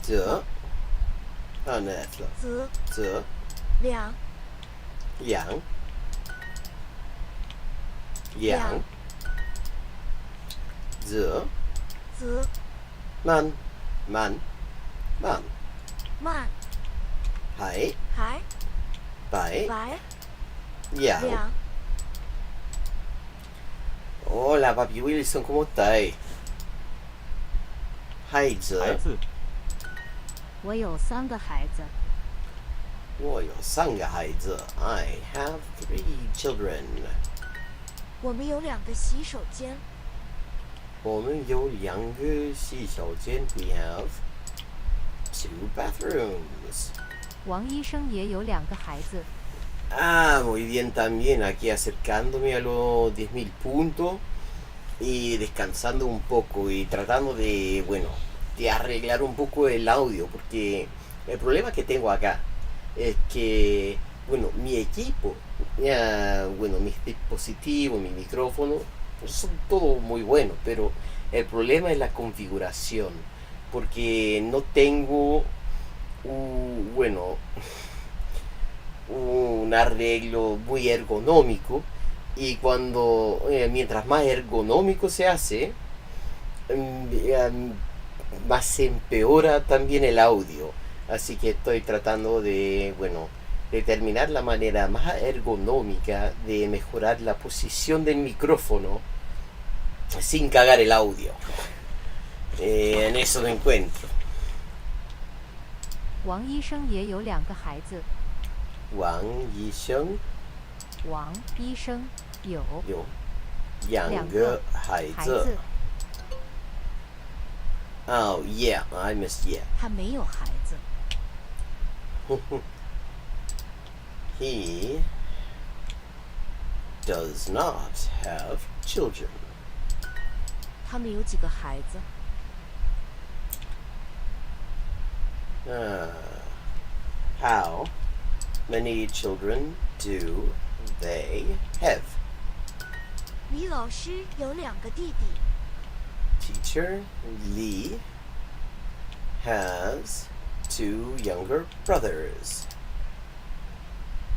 Giữa. Nè. giữa Giữa. 两 Dạng. Dạng. Giữa. giữa Man. Man. Man. 慢 Hải. 海 Bảy. 白 Dạng. 两 Hola, papi Wilson, ¿cómo estás? 孩孩子，子，我有3个孩子，我有3个孩子。I have 3 children. 我们有2个洗手间，我们有2个洗手间。We have 2 bathrooms. 王医生也有2个孩子， Ah, muy bien también. Aquí acercándome a los 10.000 puntos y descansando un poco y tratando de, bueno, de arreglar un poco el audio, porque el problema que tengo acá es que, bueno, mi equipo, bueno, mis dispositivos, mi micrófono, son todo muy buenos, pero el problema es la configuración, porque no tengo, bueno, un arreglo muy ergonómico, y cuando mientras más ergonómico se hace, más se empeora también el audio. Así que estoy tratando de, bueno, determinar la manera más ergonómica de mejorar la posición del micrófono sin cagar el audio. En eso me encuentro. 王医生也有2个孩子， Wang Yisheng 王医生有有2 2个个孩孩子。子， Oh yeah, I missed yeah. 他没有孩子， He does not have children. 他们有几个孩子？ How many children do they have? 李老师有2个弟弟， Teacher Lee has 2 younger brothers.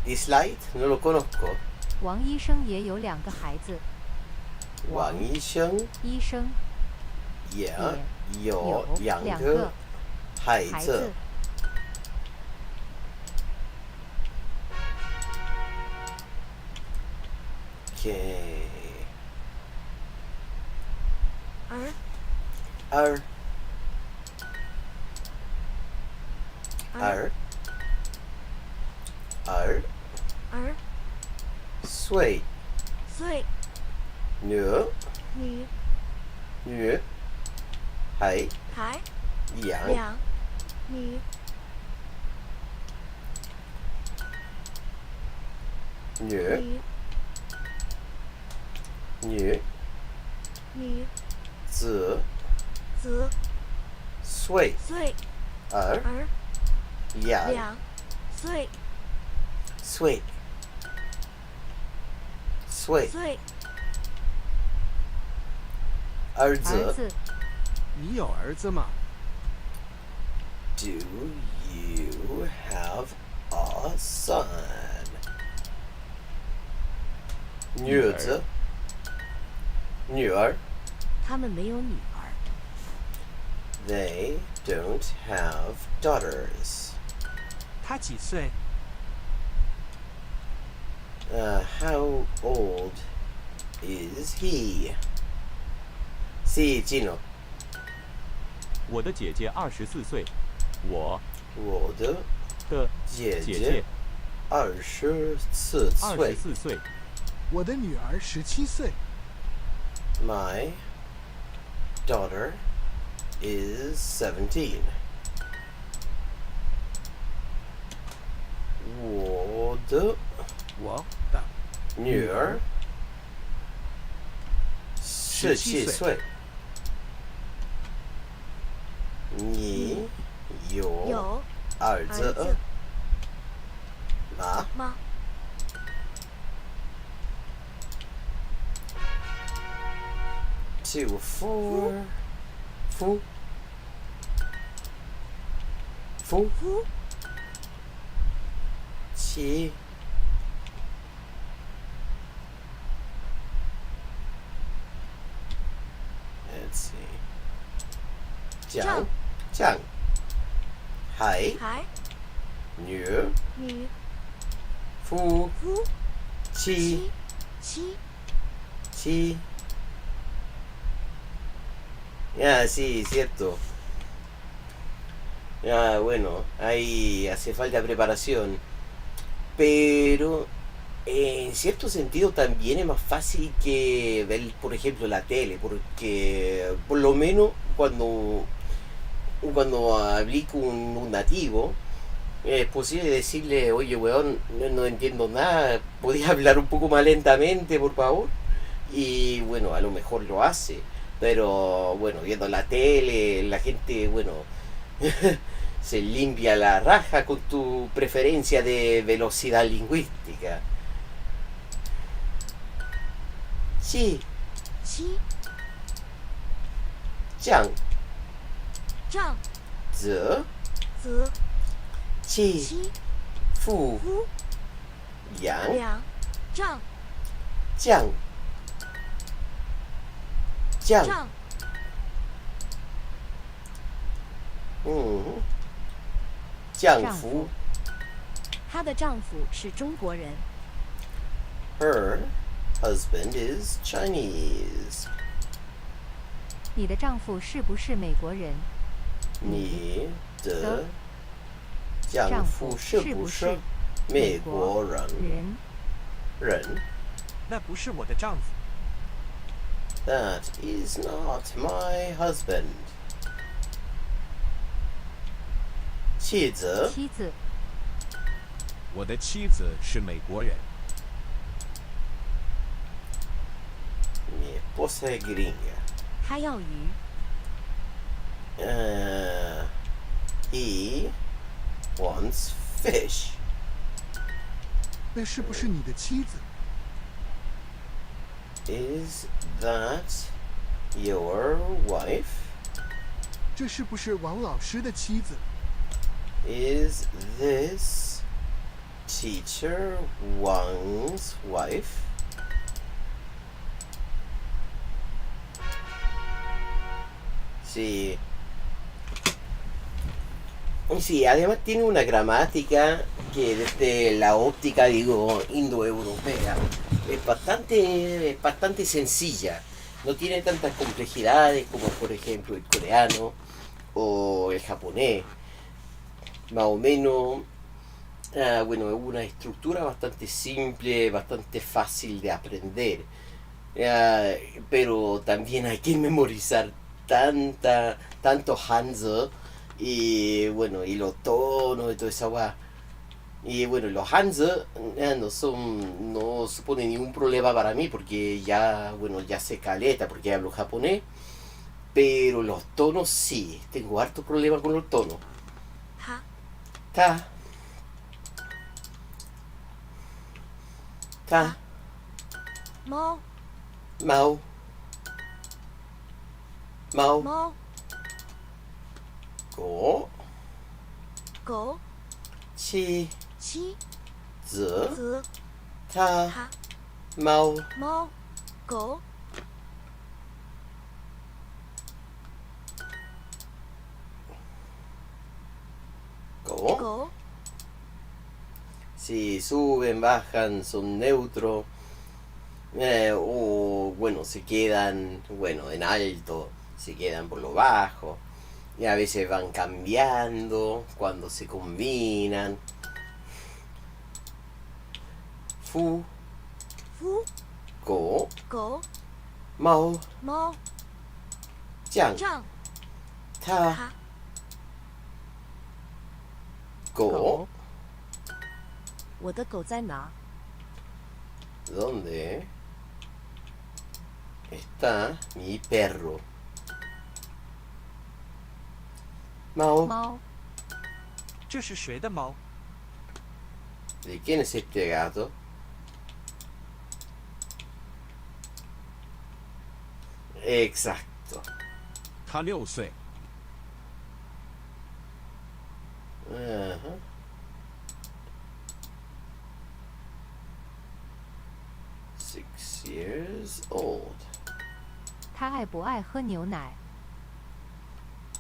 This light no lo conozco. 王医生也有2个孩子， Wang Yisheng 医生 yeah 有有2 2个个孩子孩子。 Okay. 儿 儿 儿儿儿岁岁女女女孩孩两两女女女女女子子岁岁儿儿两两岁岁岁岁儿儿子子。你有儿子吗？ Do you have a son? 女子女儿他们没有女儿。 They don't have daughters. 他几岁？ How old is he? Sì, Gino. 我的姐姐24岁，我我的的姐姐姐姐24岁。 24岁，我的女儿17岁。 My daughter is 17. 我的我的女儿17岁。你有有儿子儿子吗？吗？ Two, four, 夫夫妻 Let's see. 将孩孩女女夫夫妻妻 Sí. Ya, sí, cierto. Ya, bueno, ahí hace falta preparación. Pero en cierto sentido también es más fácil que ver, por ejemplo, la tele, porque por lo menos cuando hablé con un nativo, es posible decirle, oye, weón, no entiendo nada, ¿podías hablar un poco más lentamente, por favor? Y bueno, a lo mejor lo hace, pero bueno, viendo la tele, la gente, bueno, se limpia la raja con tu preferencia de velocidad lingüística. Sí, 妻 Chang, 丈 Zi, 子 Qi, 妻 Fu, 夫 Yang, 两丈 Jiang, Jiang, 丈 Jiang 丈 Fu, 夫她的丈夫是中国人， her husband is Chinese. 你的丈夫是不是美国人？你的的丈丈夫夫是不是是不是美国人？人那不是我的丈夫。 That is not my husband. 妻子妻子我的妻子是美国人。 mi esposa es gringa. 她要鱼， He wants fish. 那是不是你的妻子？ Is that your wife? 这是不是王老师的妻子？ Is this teacher Wang's wife? Sí. Sí, además tiene una gramática que desde la óptica, digo, indoeuropea, es bastante sencilla. No tiene tantas complejidades como por ejemplo el coreano o el japonés. Más o menos, bueno, es una estructura bastante simple, bastante fácil de aprender. Pero también hay que memorizar tantos hanzi y bueno, y los tonos y toda esa guay. Y bueno, los hanzi no suponen ningún problema para mí porque ya, bueno, ya sé caleta porque hablo japonés, pero los tonos sí, tengo harto problema con los tonos. Ha, Ta, ta, mo, mau, mau, mo, go, go, chi, chi, zi, zi, ta, ha, mau, mo, go, go. go, Si suben, bajan, son neutros. O bueno, se quedan, bueno, en alto, se quedan por lo bajo. Y a veces van cambiando cuando se combinan. Fu, fu, go, go, mau, mo, jiang, 胀 ta, 哈 go. 我的狗在哪？ ¿Dónde está mi perro? Mao, 猫，这是谁的猫？ ¿de quién es este gato? Exacto. 他6岁， Ajá. Six years old. 他爱不爱喝牛奶？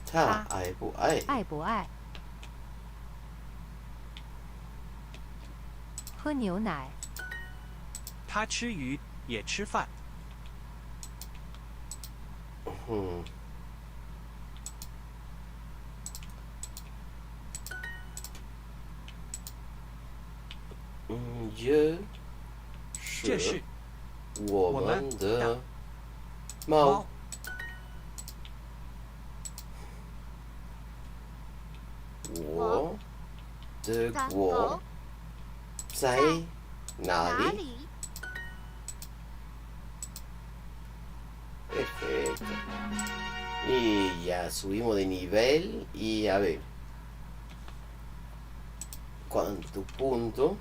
他爱不爱？爱不爱喝牛奶？他吃鱼也吃饭。嗯。这这是我们的猫。我的狗在哪里？Perfecto. Y ya subimos de nivel y a ver. ¿Cuántos puntos?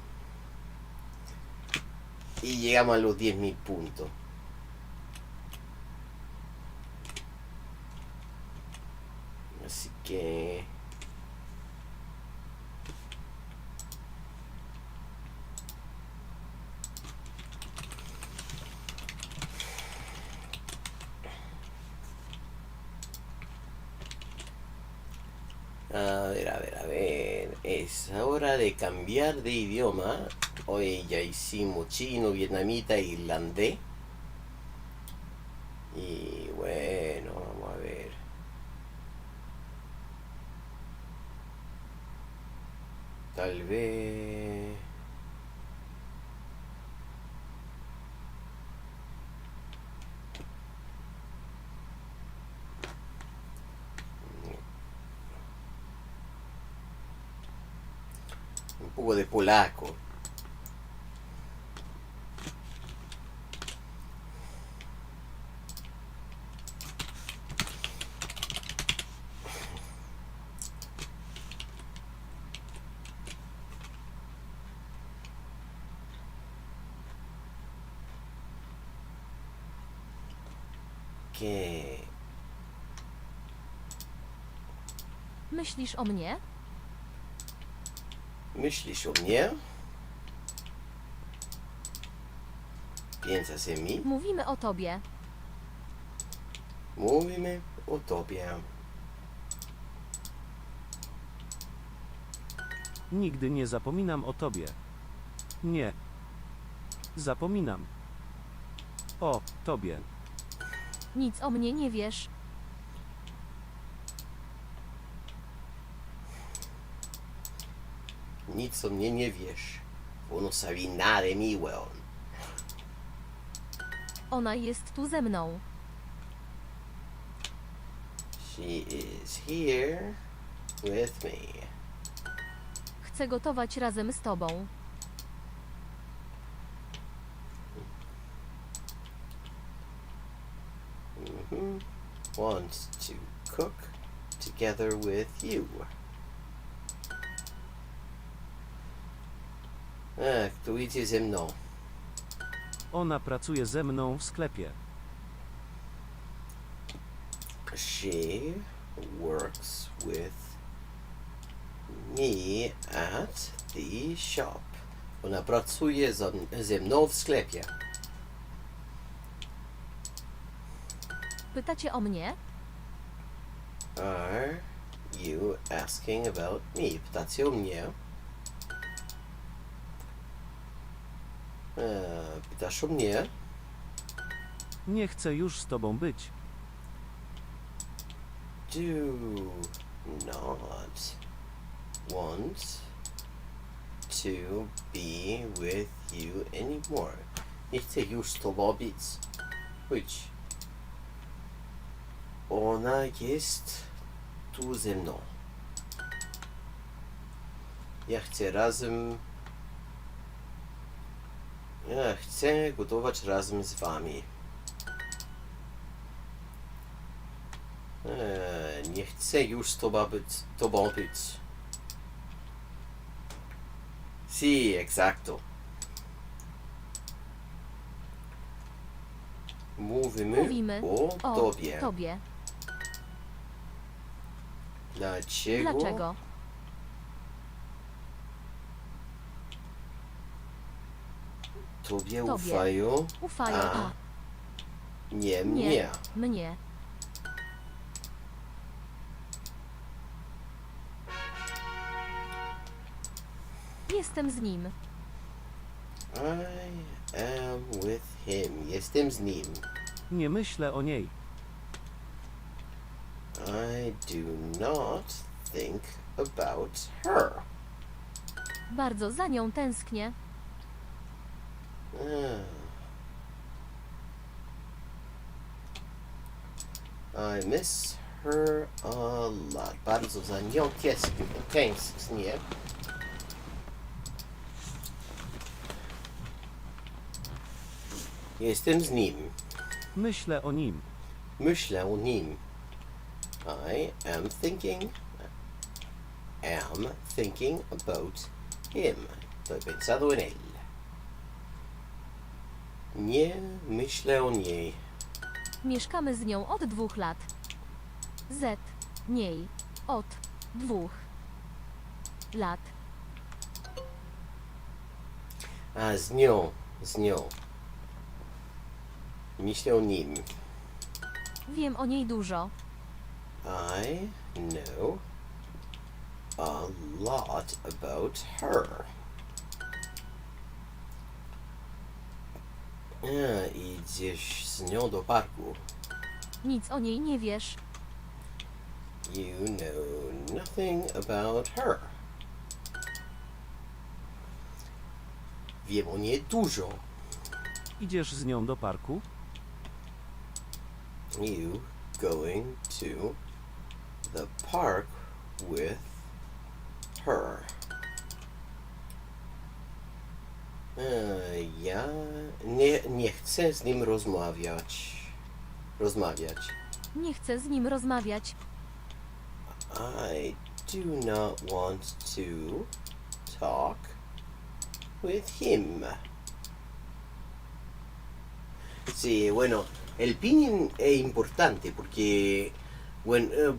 Y llegamos a los 10.000 puntos. Así que... A ver. Es hora de cambiar de idioma. Hoy ya hicimos chino, vietnamita, irlandés. Y bueno, vamos a ver. Tal vez... un poco de polaco. Que... Myślisz o mnie? ¿Myślisz o mnie? ¿Piensas en mí? Mówimy o tobie. Mówimy o tobie. Nigdy nie zapominam o tobie. Nie. Zapominam. O tobie. Nic o mnie nie wiesz. Nic o mnie nie wiesz. Bo no sabi nada de mí, weón. Ona jest tu ze mną. She is here with me. Chcę gotować razem z tobą. Wants to cook together with you. Ach, tu idzie ze mną. Ona pracuje ze mną w sklepie. She works with me at the shop. Ona pracuje ze mną w sklepie. Pytacie o mnie? Are you asking about me? Pytacie o mnie? Pytasz o mnie? Nie chcę już z tobą być. Do not want to be with you anymore. Nie chcę już z tobą być. Ona jest tu ze mną. Ja chcę razem... Ja chcę gotować razem z wami. Nie chcę już z tobą być. Sí, exacto. Mówimy o tobie. Dlaczego? Tobie ufają, a nie mnie. Jestem z nim. I am with him. Jestem z nim. Nie myślę o niej. I do not think about her. Bardzo za nią tęsknię. I miss her a lot. Bardzo za nią tęsknię. Jestem z nim. Myślę o nim. Myślę o nim. I am thinking about him. Estoy pensando en él. Nie myślę o niej. Mieszkamy z nią od 2 lat. Niej. Od 2 lat. A z nią. Myślę o nim. Wiem o niej dużo. I know a lot about her. Idziesz z nią do parku. Nic o niej nie wiesz. You know nothing about her. Wiem o niej dużo. Idziesz z nią do parku? You going to the park with her. Ja nie chcę z nim rozmawiać. Nie chcę z nim rozmawiać. I do not want to talk with him. Sí, bueno, el pinyin es importante porque, bueno,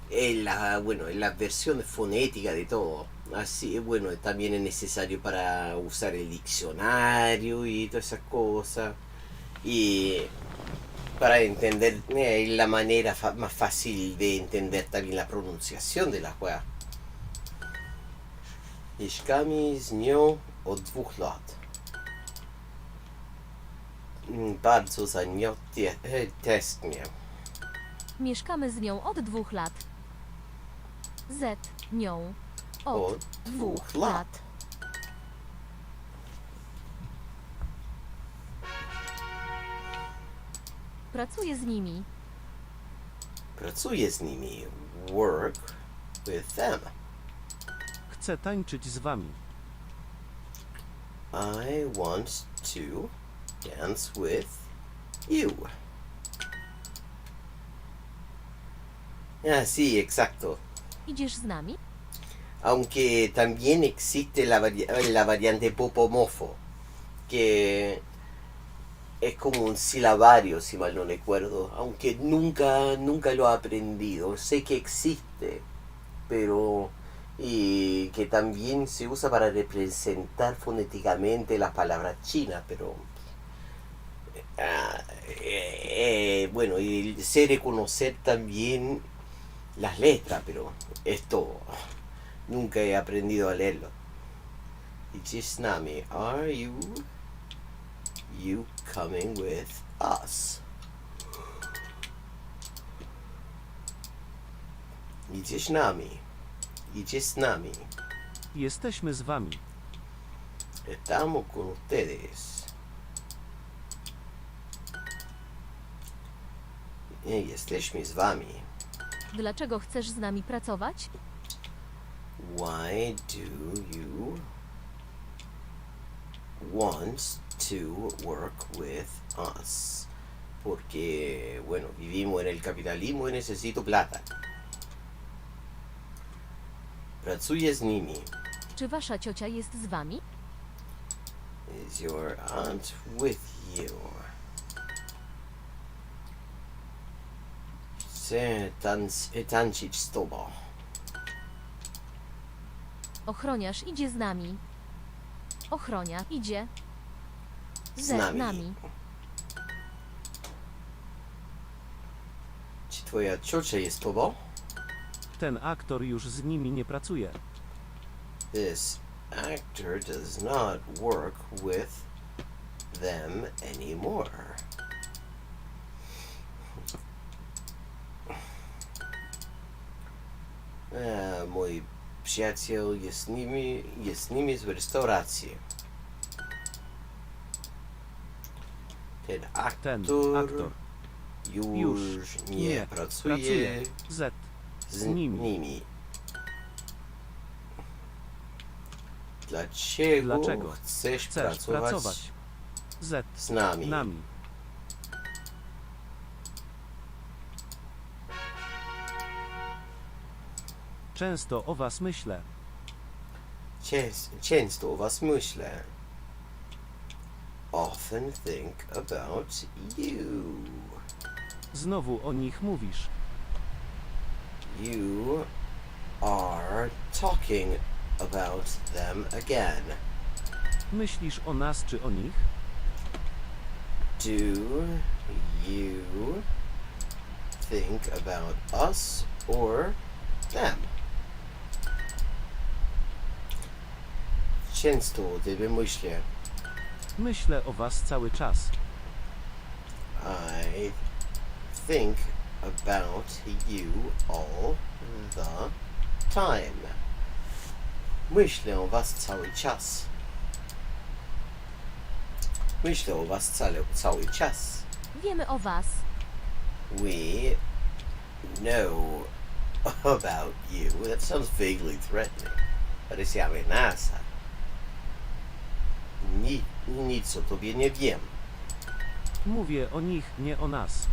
en la versión fonética de todo. Así, bueno, también es necesario para usar el diccionario y todas esas cosas. Y para entender la manera más fácil de entender también la pronunciación de las weas. Mieszkamy z nią od 2 lat. Bardzo za nią tęsknię. Mieszkamy z nią od 2 lat. Z nią od 2 lat. Pracuję z nimi. Pracuję z nimi. Work with them. Chcę tańczyć z wami. I want to dance with you. Ah, sí, exacto. Idziesz z nami? Aunque también existe la variante popomofo, que es como un silabario, si mal no recuerdo, aunque nunca lo he aprendido. Sé que existe, pero y que también se usa para representar fonéticamente las palabras chinas, pero bueno, y sé reconocer también las letras, pero esto nunca he aprendido a leerlo. Ichisnami, are you coming with us? Ichisnami. Jesteśmy z wami. Estamos con ustedes. Jesteśmy z wami. Dlaczego chcesz z nami pracować? Why do you want to work with us? Porque, bueno, vivimos en el capitalismo y necesito plata. Pracuję z nimi. Czy wasza ciocia jest z wami? Is your aunt with you? Chcę tańczyć z tobą. Ochroniarz idzie z nami. Ochroniarz idzie Z z nami. nami. Czy twoja ciocia jest z tobą? Ten aktor już z nimi nie pracuje. This actor does not work with them anymore. Mój przyjaciel jest z nimi w restauracji. Ten aktor już nie pracuje z nimi. nimi. Dlaczego chcesz pracować z nami? Często o was myślę. Często o was myślę. Often think about you. Znowu o nich mówisz. You are talking about them again. Myślisz o nas czy o nich? Do you think about us or them? Często o tobie myślę. Myślę o was cały czas. I think about you all the time. Myślę o was cały czas. Myślę o was cały czas. Wiemy o was. We know about you. That sounds vaguely threatening. Parece amenaza. Nic o tobie nie wiem. Mówię o nich, nie o nas.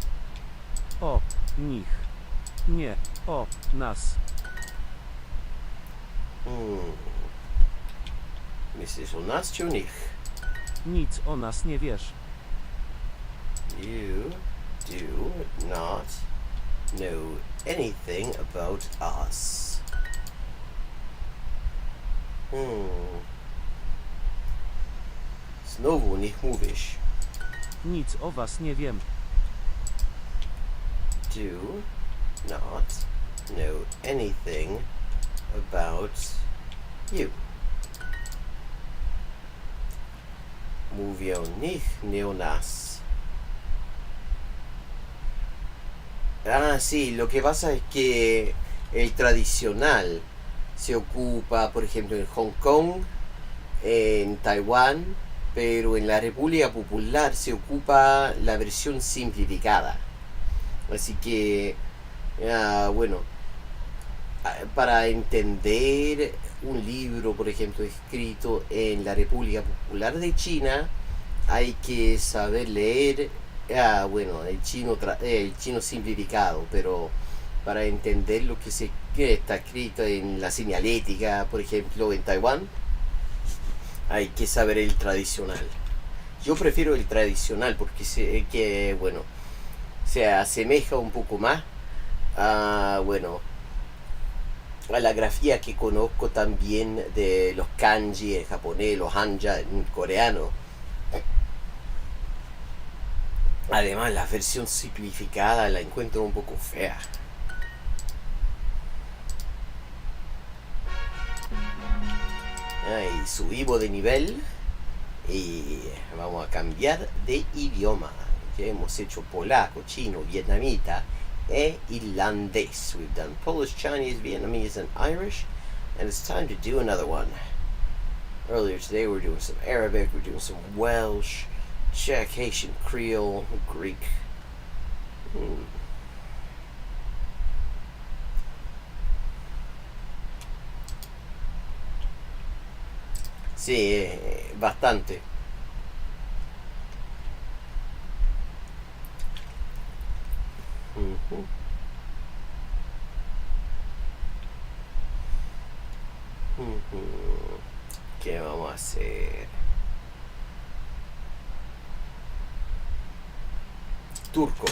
O nich. Nie o nas. Myślisz o nas czy o nich? Nic o nas nie wiesz. You do not know anything about us. Znowu o nich mówisz. Nic o was nie wiem. Do not know anything about you. Muy bien, nicht neonas. Ah, sí, lo que pasa es que el tradicional se ocupa, por ejemplo, en Hong Kong, en Taiwán, pero en la República Popular se ocupa la versión simplificada. Así que, bueno, para entender un libro, por ejemplo, escrito en la República Popular de China, hay que saber leer, bueno, el chino simplificado, pero para entender lo que está escrito en la señalética, por ejemplo, en Taiwán, hay que saber el tradicional. Yo prefiero el tradicional porque sé que, bueno, se asemeja un poco más a, bueno, a la grafía que conozco también de los kanji en japonés, los hanja en coreano. Además, la versión simplificada la encuentro un poco fea. Y subimos de nivel y vamos a cambiar de idioma. Ya hemos hecho polaco, chino, vietnamita e irlandés. We've done Polish, Chinese, Vietnamese, and Irish, and it's time to do another one. Earlier today we were doing some Arabic, we're doing some Welsh, Czech, Haitian, Creole, Greek. Sí, bastante. Ujú. Ujú. ¿Qué vamos a hacer? Turco.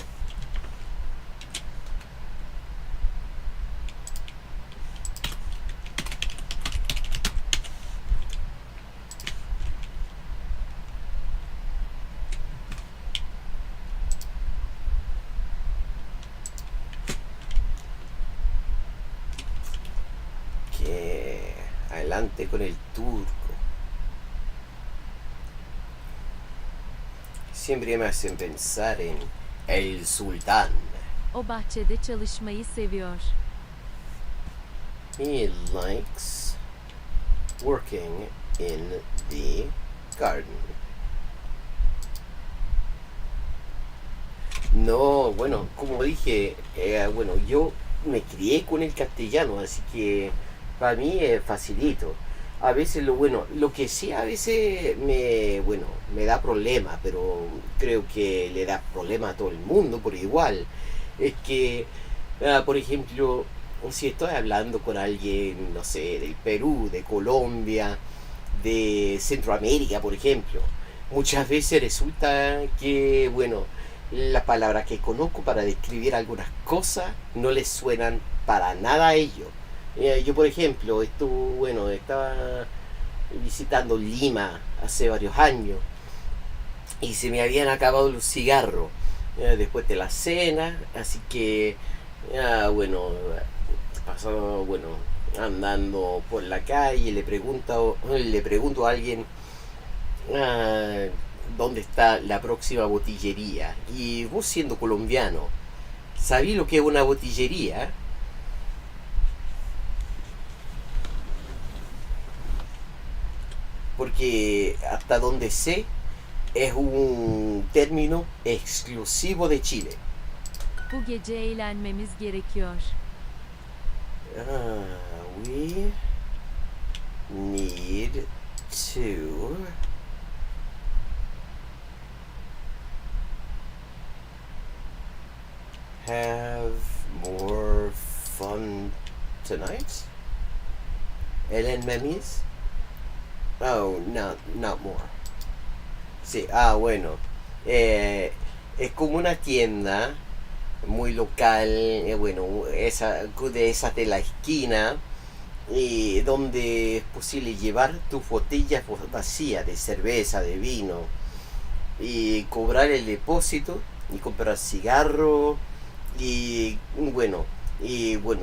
Que adelante con el turco. Siempre me hacen pensar en el sultán. O bahçede çalışmayı seviyor. He likes working in the garden. No, bueno, como dije, bueno, yo me crié con el castellano, así que para mí es facilito. A veces lo que sí a veces bueno, me da problema, pero creo que le da problema a todo el mundo por igual. Es que, por ejemplo, si estoy hablando con alguien, no sé, del Perú, de Colombia, de Centroamérica, por ejemplo, muchas veces resulta que, bueno, las palabras que conozco para describir algunas cosas no les suenan para nada a ellos. Yo, por ejemplo, estaba visitando Lima hace varios años y se me habían acabado los cigarros después de la cena, así que, bueno, pasó, bueno, andando por la calle, le pregunto a alguien dónde está la próxima botillería. Y vos, siendo colombiano, ¿sabés lo que es una botillería? Porque hasta donde sé es un término exclusivo de Chile. Bu gece eğlenmemiz gerekiyor. We need to have more fun tonight. Eğlenmemiz. Oh, not more. Sí, bueno. Es como una tienda muy local, bueno, de esas de la esquina, donde es posible llevar tus botellas vacías de cerveza, de vino, y cobrar el depósito, y comprar cigarro, y bueno,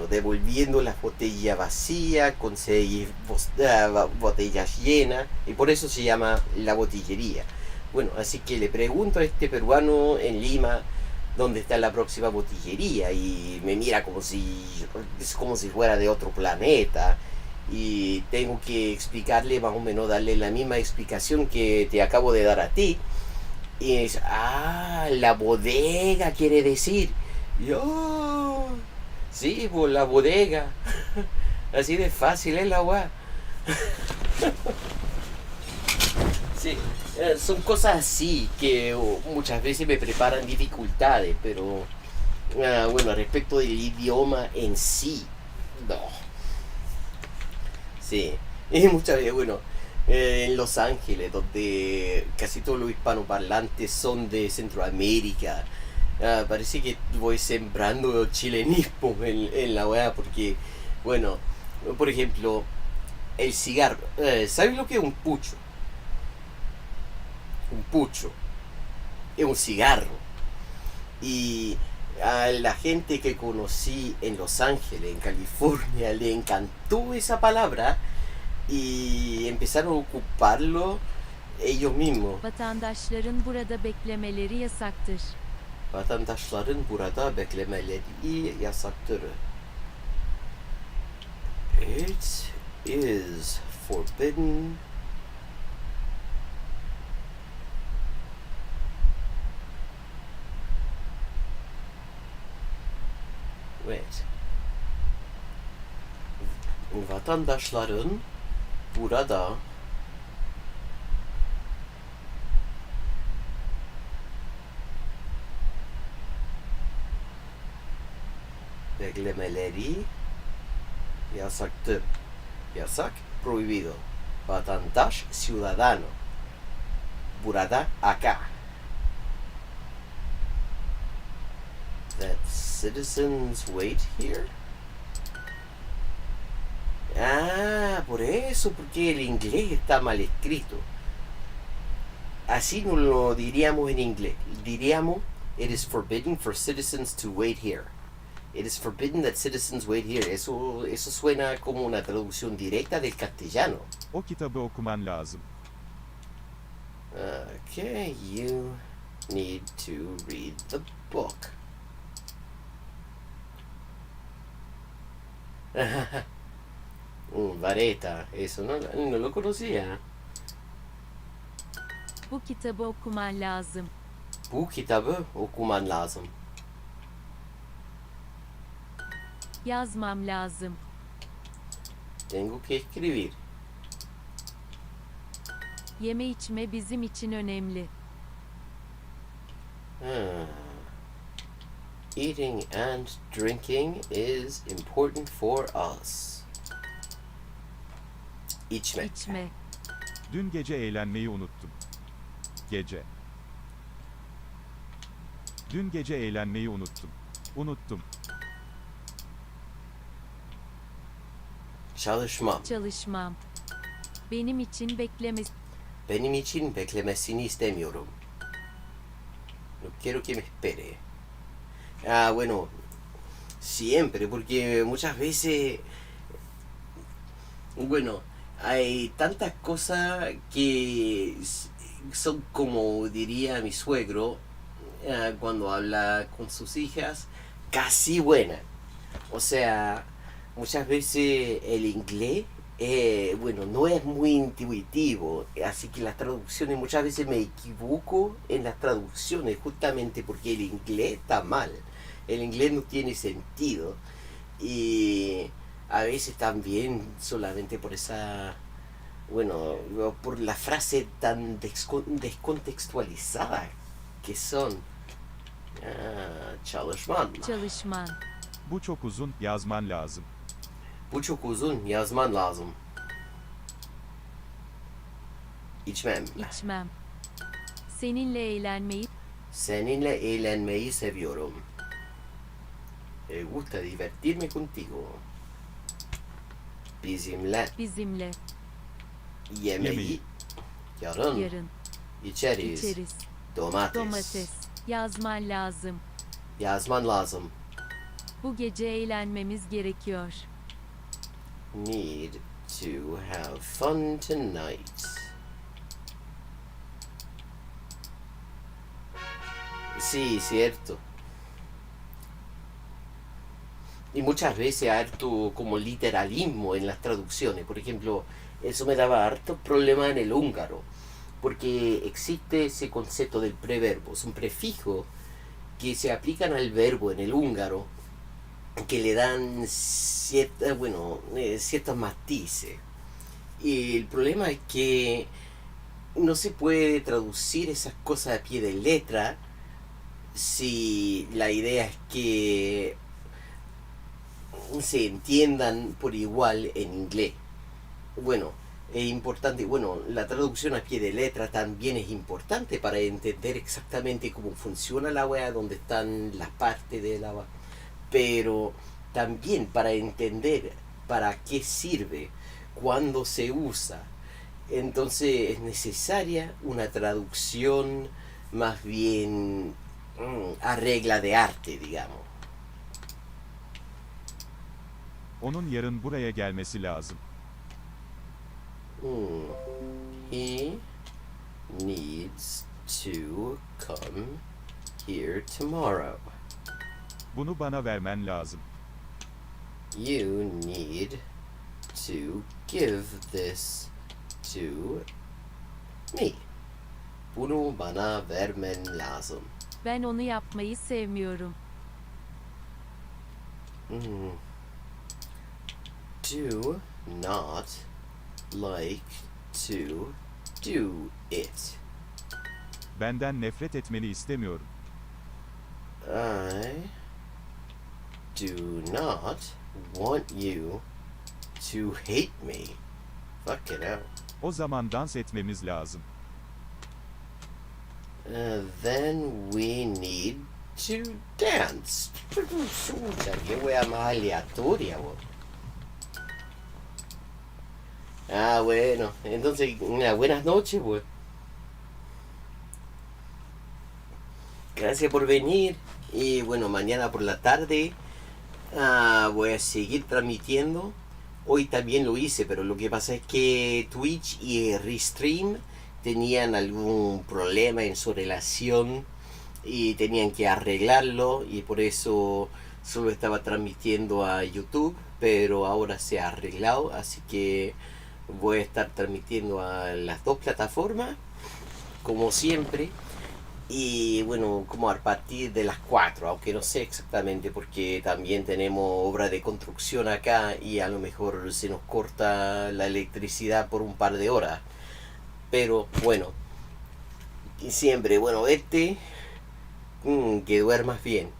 devolviendo las botellas vacías, conseguir botellas llenas, y por eso se llama la botillería. Bueno, así que le pregunto a este peruano en Lima dónde está la próxima botillería y me mira como si es como si fuera de otro planeta y tengo que explicarle más o menos, darle la misma explicación que te acabo de dar a ti. Y es, la bodega quiere decir. Yo, sí, pues la bodega. Así de fácil es la weá. Sí, son cosas así que muchas veces me preparan dificultades, pero bueno, respecto del idioma en sí, no. Sí, y muchas veces, bueno, en Los Ángeles, donde casi todos los hispanoparlantes son de Centroamérica, parece que voy sembrando chilenismo en la weá, porque, bueno, por ejemplo, el cigarro. ¿Sabes lo que es un pucho? Un pucho es un cigarro. Y a la gente que conocí en Los Ángeles, en California, le encantó esa palabra y empezaron a ocuparlo ellos mismos. Vatandaşların burada beklemeleri yasaktır. Vatandaşların burada beklemeleri yasaktır. It is forbidden vatandaşların burada beklemeleri yasaktır. Yasak, prohibido. Vatandaş, ciudadano. Burada, acá. That citizens wait here. Por eso, porque el inglés está mal escrito. Así no lo diríamos en inglés. Diríamos, it is forbidden for citizens to wait here. It is forbidden that citizens wait here. Eso suena como una traducción directa del castellano. O kitabı okuman lazım. Okay, you need to read the book. Vareta, eso no lo conocía. Bu kitabı okuman lazım. Bu kitabı okuman lazım. Yazmam lazım. Tengo que escribir. Yeme içme bizim için önemli. Eating and drinking is important for us. İçme. İçme. Dün gece eğlenmeyi unuttum. Gece. Dün gece eğlenmeyi unuttum. Unuttum. Çalışmam. Çalışmam. Benim için Benim için beklemesini istemiyorum. No quiero que me espere. Bueno, siempre, porque muchas veces, bueno, hay tantas cosas que son como diría mi suegro cuando habla con sus hijas, casi buenas. O sea, muchas veces el inglés, bueno, no es muy intuitivo, así que las traducciones muchas veces me equivoco en las traducciones justamente porque el inglés está mal, el inglés no tiene sentido y a veces también solamente por esa, bueno, por la frase tan descontextualizada que son. Çalışman. çalışman. Bu çok uzun, yazman lazım. Bu çok uzun, yazman lazım. İçmem. İçmem. Seninle eğlenmeyi Seninle eğlenmeyi seviyorum. Me gusta divertirme contigo. Bizimle bizimle yemeği yarın yarın içeriz. içeriz. Domates. Domates. Yazman lazım. Yazman lazım. Bu gece eğlenmemiz gerekiyor. Need to have fun tonight. Sí, cierto. Y muchas veces harto como literalismo en las traducciones. Por ejemplo, eso me daba harto problema en el húngaro. Porque existe ese concepto del preverbo. Es un prefijo que se aplican al verbo en el húngaro que le dan ciertos matices. Y el problema es que no se puede traducir esas cosas a pie de letra si la idea es que se entiendan por igual en inglés. Bueno, es importante, bueno, la traducción a pie de letra también es importante para entender exactamente cómo funciona la wea, dónde están las partes de la wea, pero también para entender para qué sirve, cuándo se usa. Entonces es necesaria una traducción más bien a regla de arte, digamos. Onun yarın buraya gelmesi lazım. He needs to come here tomorrow. Bunu bana vermen lazım. You need to give this to me. Bunu bana vermen lazım. Ben onu yapmayı sevmiyorum. Do not like to do it. Benden nefret etmeni istemiyorum. I do not want you to hate me. Fuck it out. O zaman dans etmemiz lazım. Then we need to dance. Chucha, qué wea más aleatoria, weón. Ah, bueno. Entonces, buenas noches, weón. Gracias por venir. Y bueno, mañana por la tarde voy a seguir transmitiendo. Hoy también lo hice, pero lo que pasa es que Twitch y Restream tenían algún problema en su relación y tenían que arreglarlo, y por eso solo estaba transmitiendo a YouTube, pero ahora se ha arreglado, así que voy a estar transmitiendo a las dos plataformas como siempre. Y bueno, como a partir de las 4, aunque no sé exactamente, porque también tenemos obra de construcción acá y a lo mejor se nos corta la electricidad por un par de horas. Pero bueno, y siempre, bueno, que duermas bien.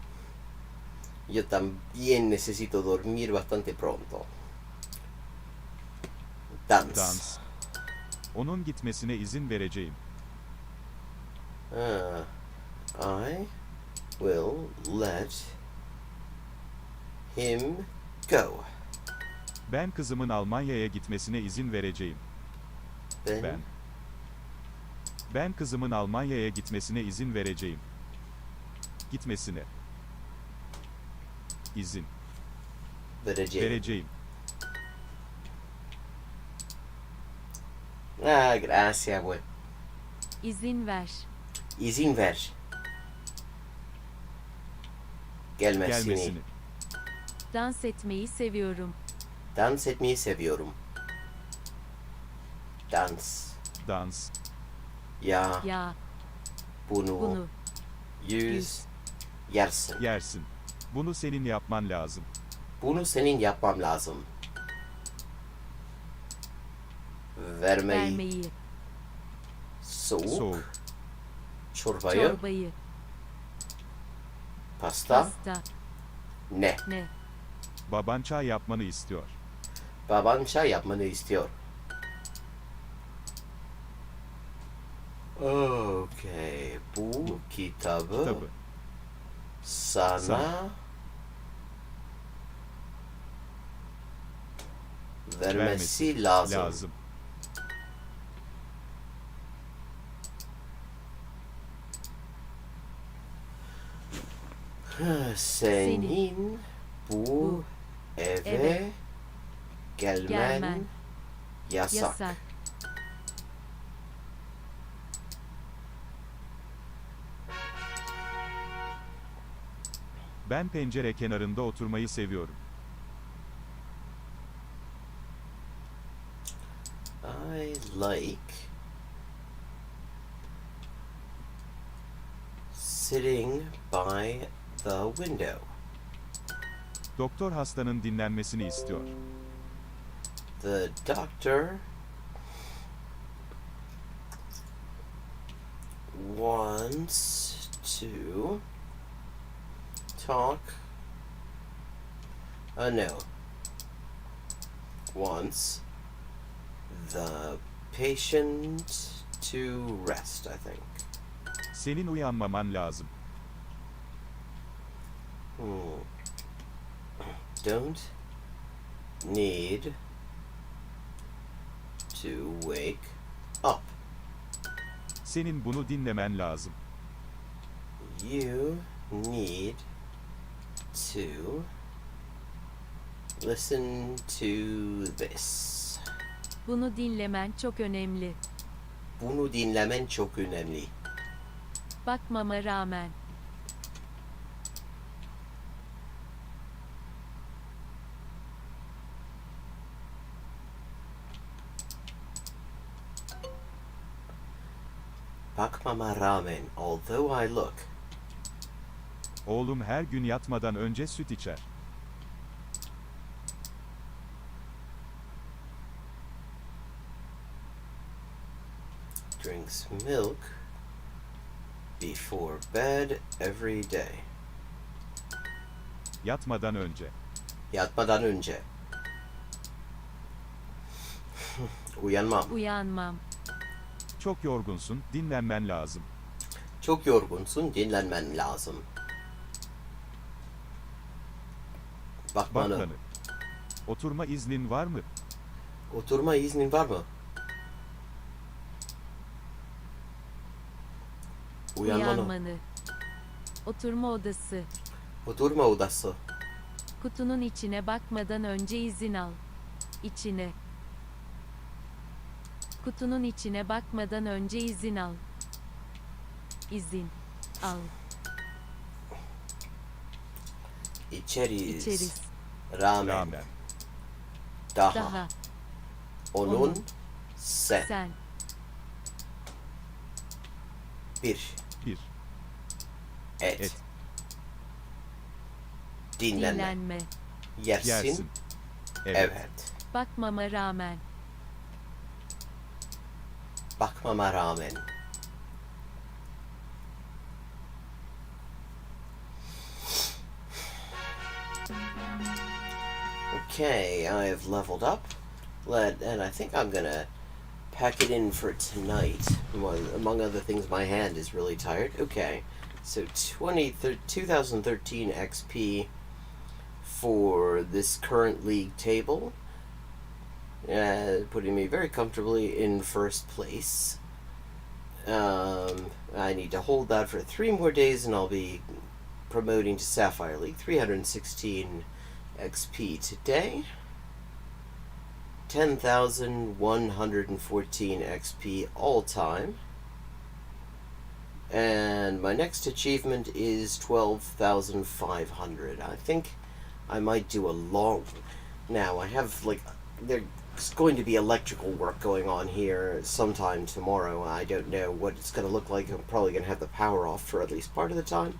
Yo también necesito dormir bastante pronto. Dance. Dans. Onun gitmesine izin vereceğim. I will let him go. Ben kızımın Almanya'ya gitmesine izin vereceğim. Ben kızımın Almanya'ya gitmesine izin vereceğim. Gitmesine. İzin. Vereceğim. Gracias, güey. İzin ver. İzin ver. Gelmesini. Dans etmeyi seviyorum. Dans etmeyi seviyorum. Dans. Ya. Bunu. Yersin. Bunu senin yapman lazım. Bunu senin yapmam lazım. Vermeyi. Soğuk. Çorbayı. Pasta. Ne? Baban çay yapmanı istiyor. Baban çay yapmanı istiyor. Okay. Bu kitabı sana vermesi lazım. Senin bu eve gelmen yasak. Ben pencere kenarında oturmayı seviyorum. I like sitting by the window. Doktor hastanın dinlenmesini istiyor. The doctor wants to talk. No. Wants the patient to rest, I think. Senin uyanmaman lazım. Don't need to wake up. Senin bunu dinlemen lazım. You need to listen to this. Bunu dinlemen çok önemli. Bunu dinlemen çok önemli. Bakmama rağmen. Bakmama rağmen, although I look. Oğlum her gün yatmadan önce süt içer. Drinks milk before bed every day. Yatmadan önce. Yatmadan önce. Uyanmam. Uyanmam. Çok yorgunsun, dinlenmen lazım. Çok yorgunsun, dinlenmen lazım. Bakmanı. Bakmanı. Oturma iznin var mı? Oturma iznin var mı? Uyanmanı. Oturma odası. Oturma odası. Kutunun içine bakmadan önce izin al. İçine. Kutunun içine bakmadan önce izin al. İzin al. İçeriz. İçeriz. Rağmen. Rağmen. Daha. Onun. Onun. Sen. Sen. Bir. Bir. Et. Et. Dinlenme. Dinlenme. Yersin. Yersin. Evet. Bakmama rağmen. Bakmama rağmen. Okay, I've leveled up. And I think I'm gonna pack it in for tonight. Among other things, my hand is really tired. Okay, so 2013 XP for this current league table, putting me very comfortably in first place. I need to hold that for 3 more days and I'll be promoting to Sapphire League. 316 XP today. 10,114 XP all time. And my next achievement is 12,500. I think I might do a long... Now, I have, like, there's going to be electrical work going on here sometime tomorrow. I don't know what it's going to look like. I'm probably going to have the power off for at least part of the time.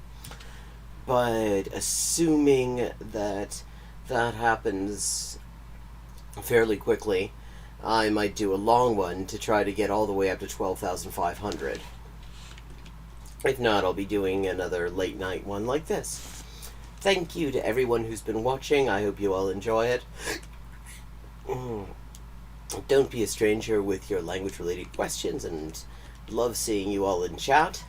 But assuming that that happens fairly quickly, I might do a long one to try to get all the way up to 12,500. If not, I'll be doing another late night one like this. Thank you to everyone who's been watching. I hope you all enjoy it. Don't be a stranger with your language related questions, and love seeing you all in chat.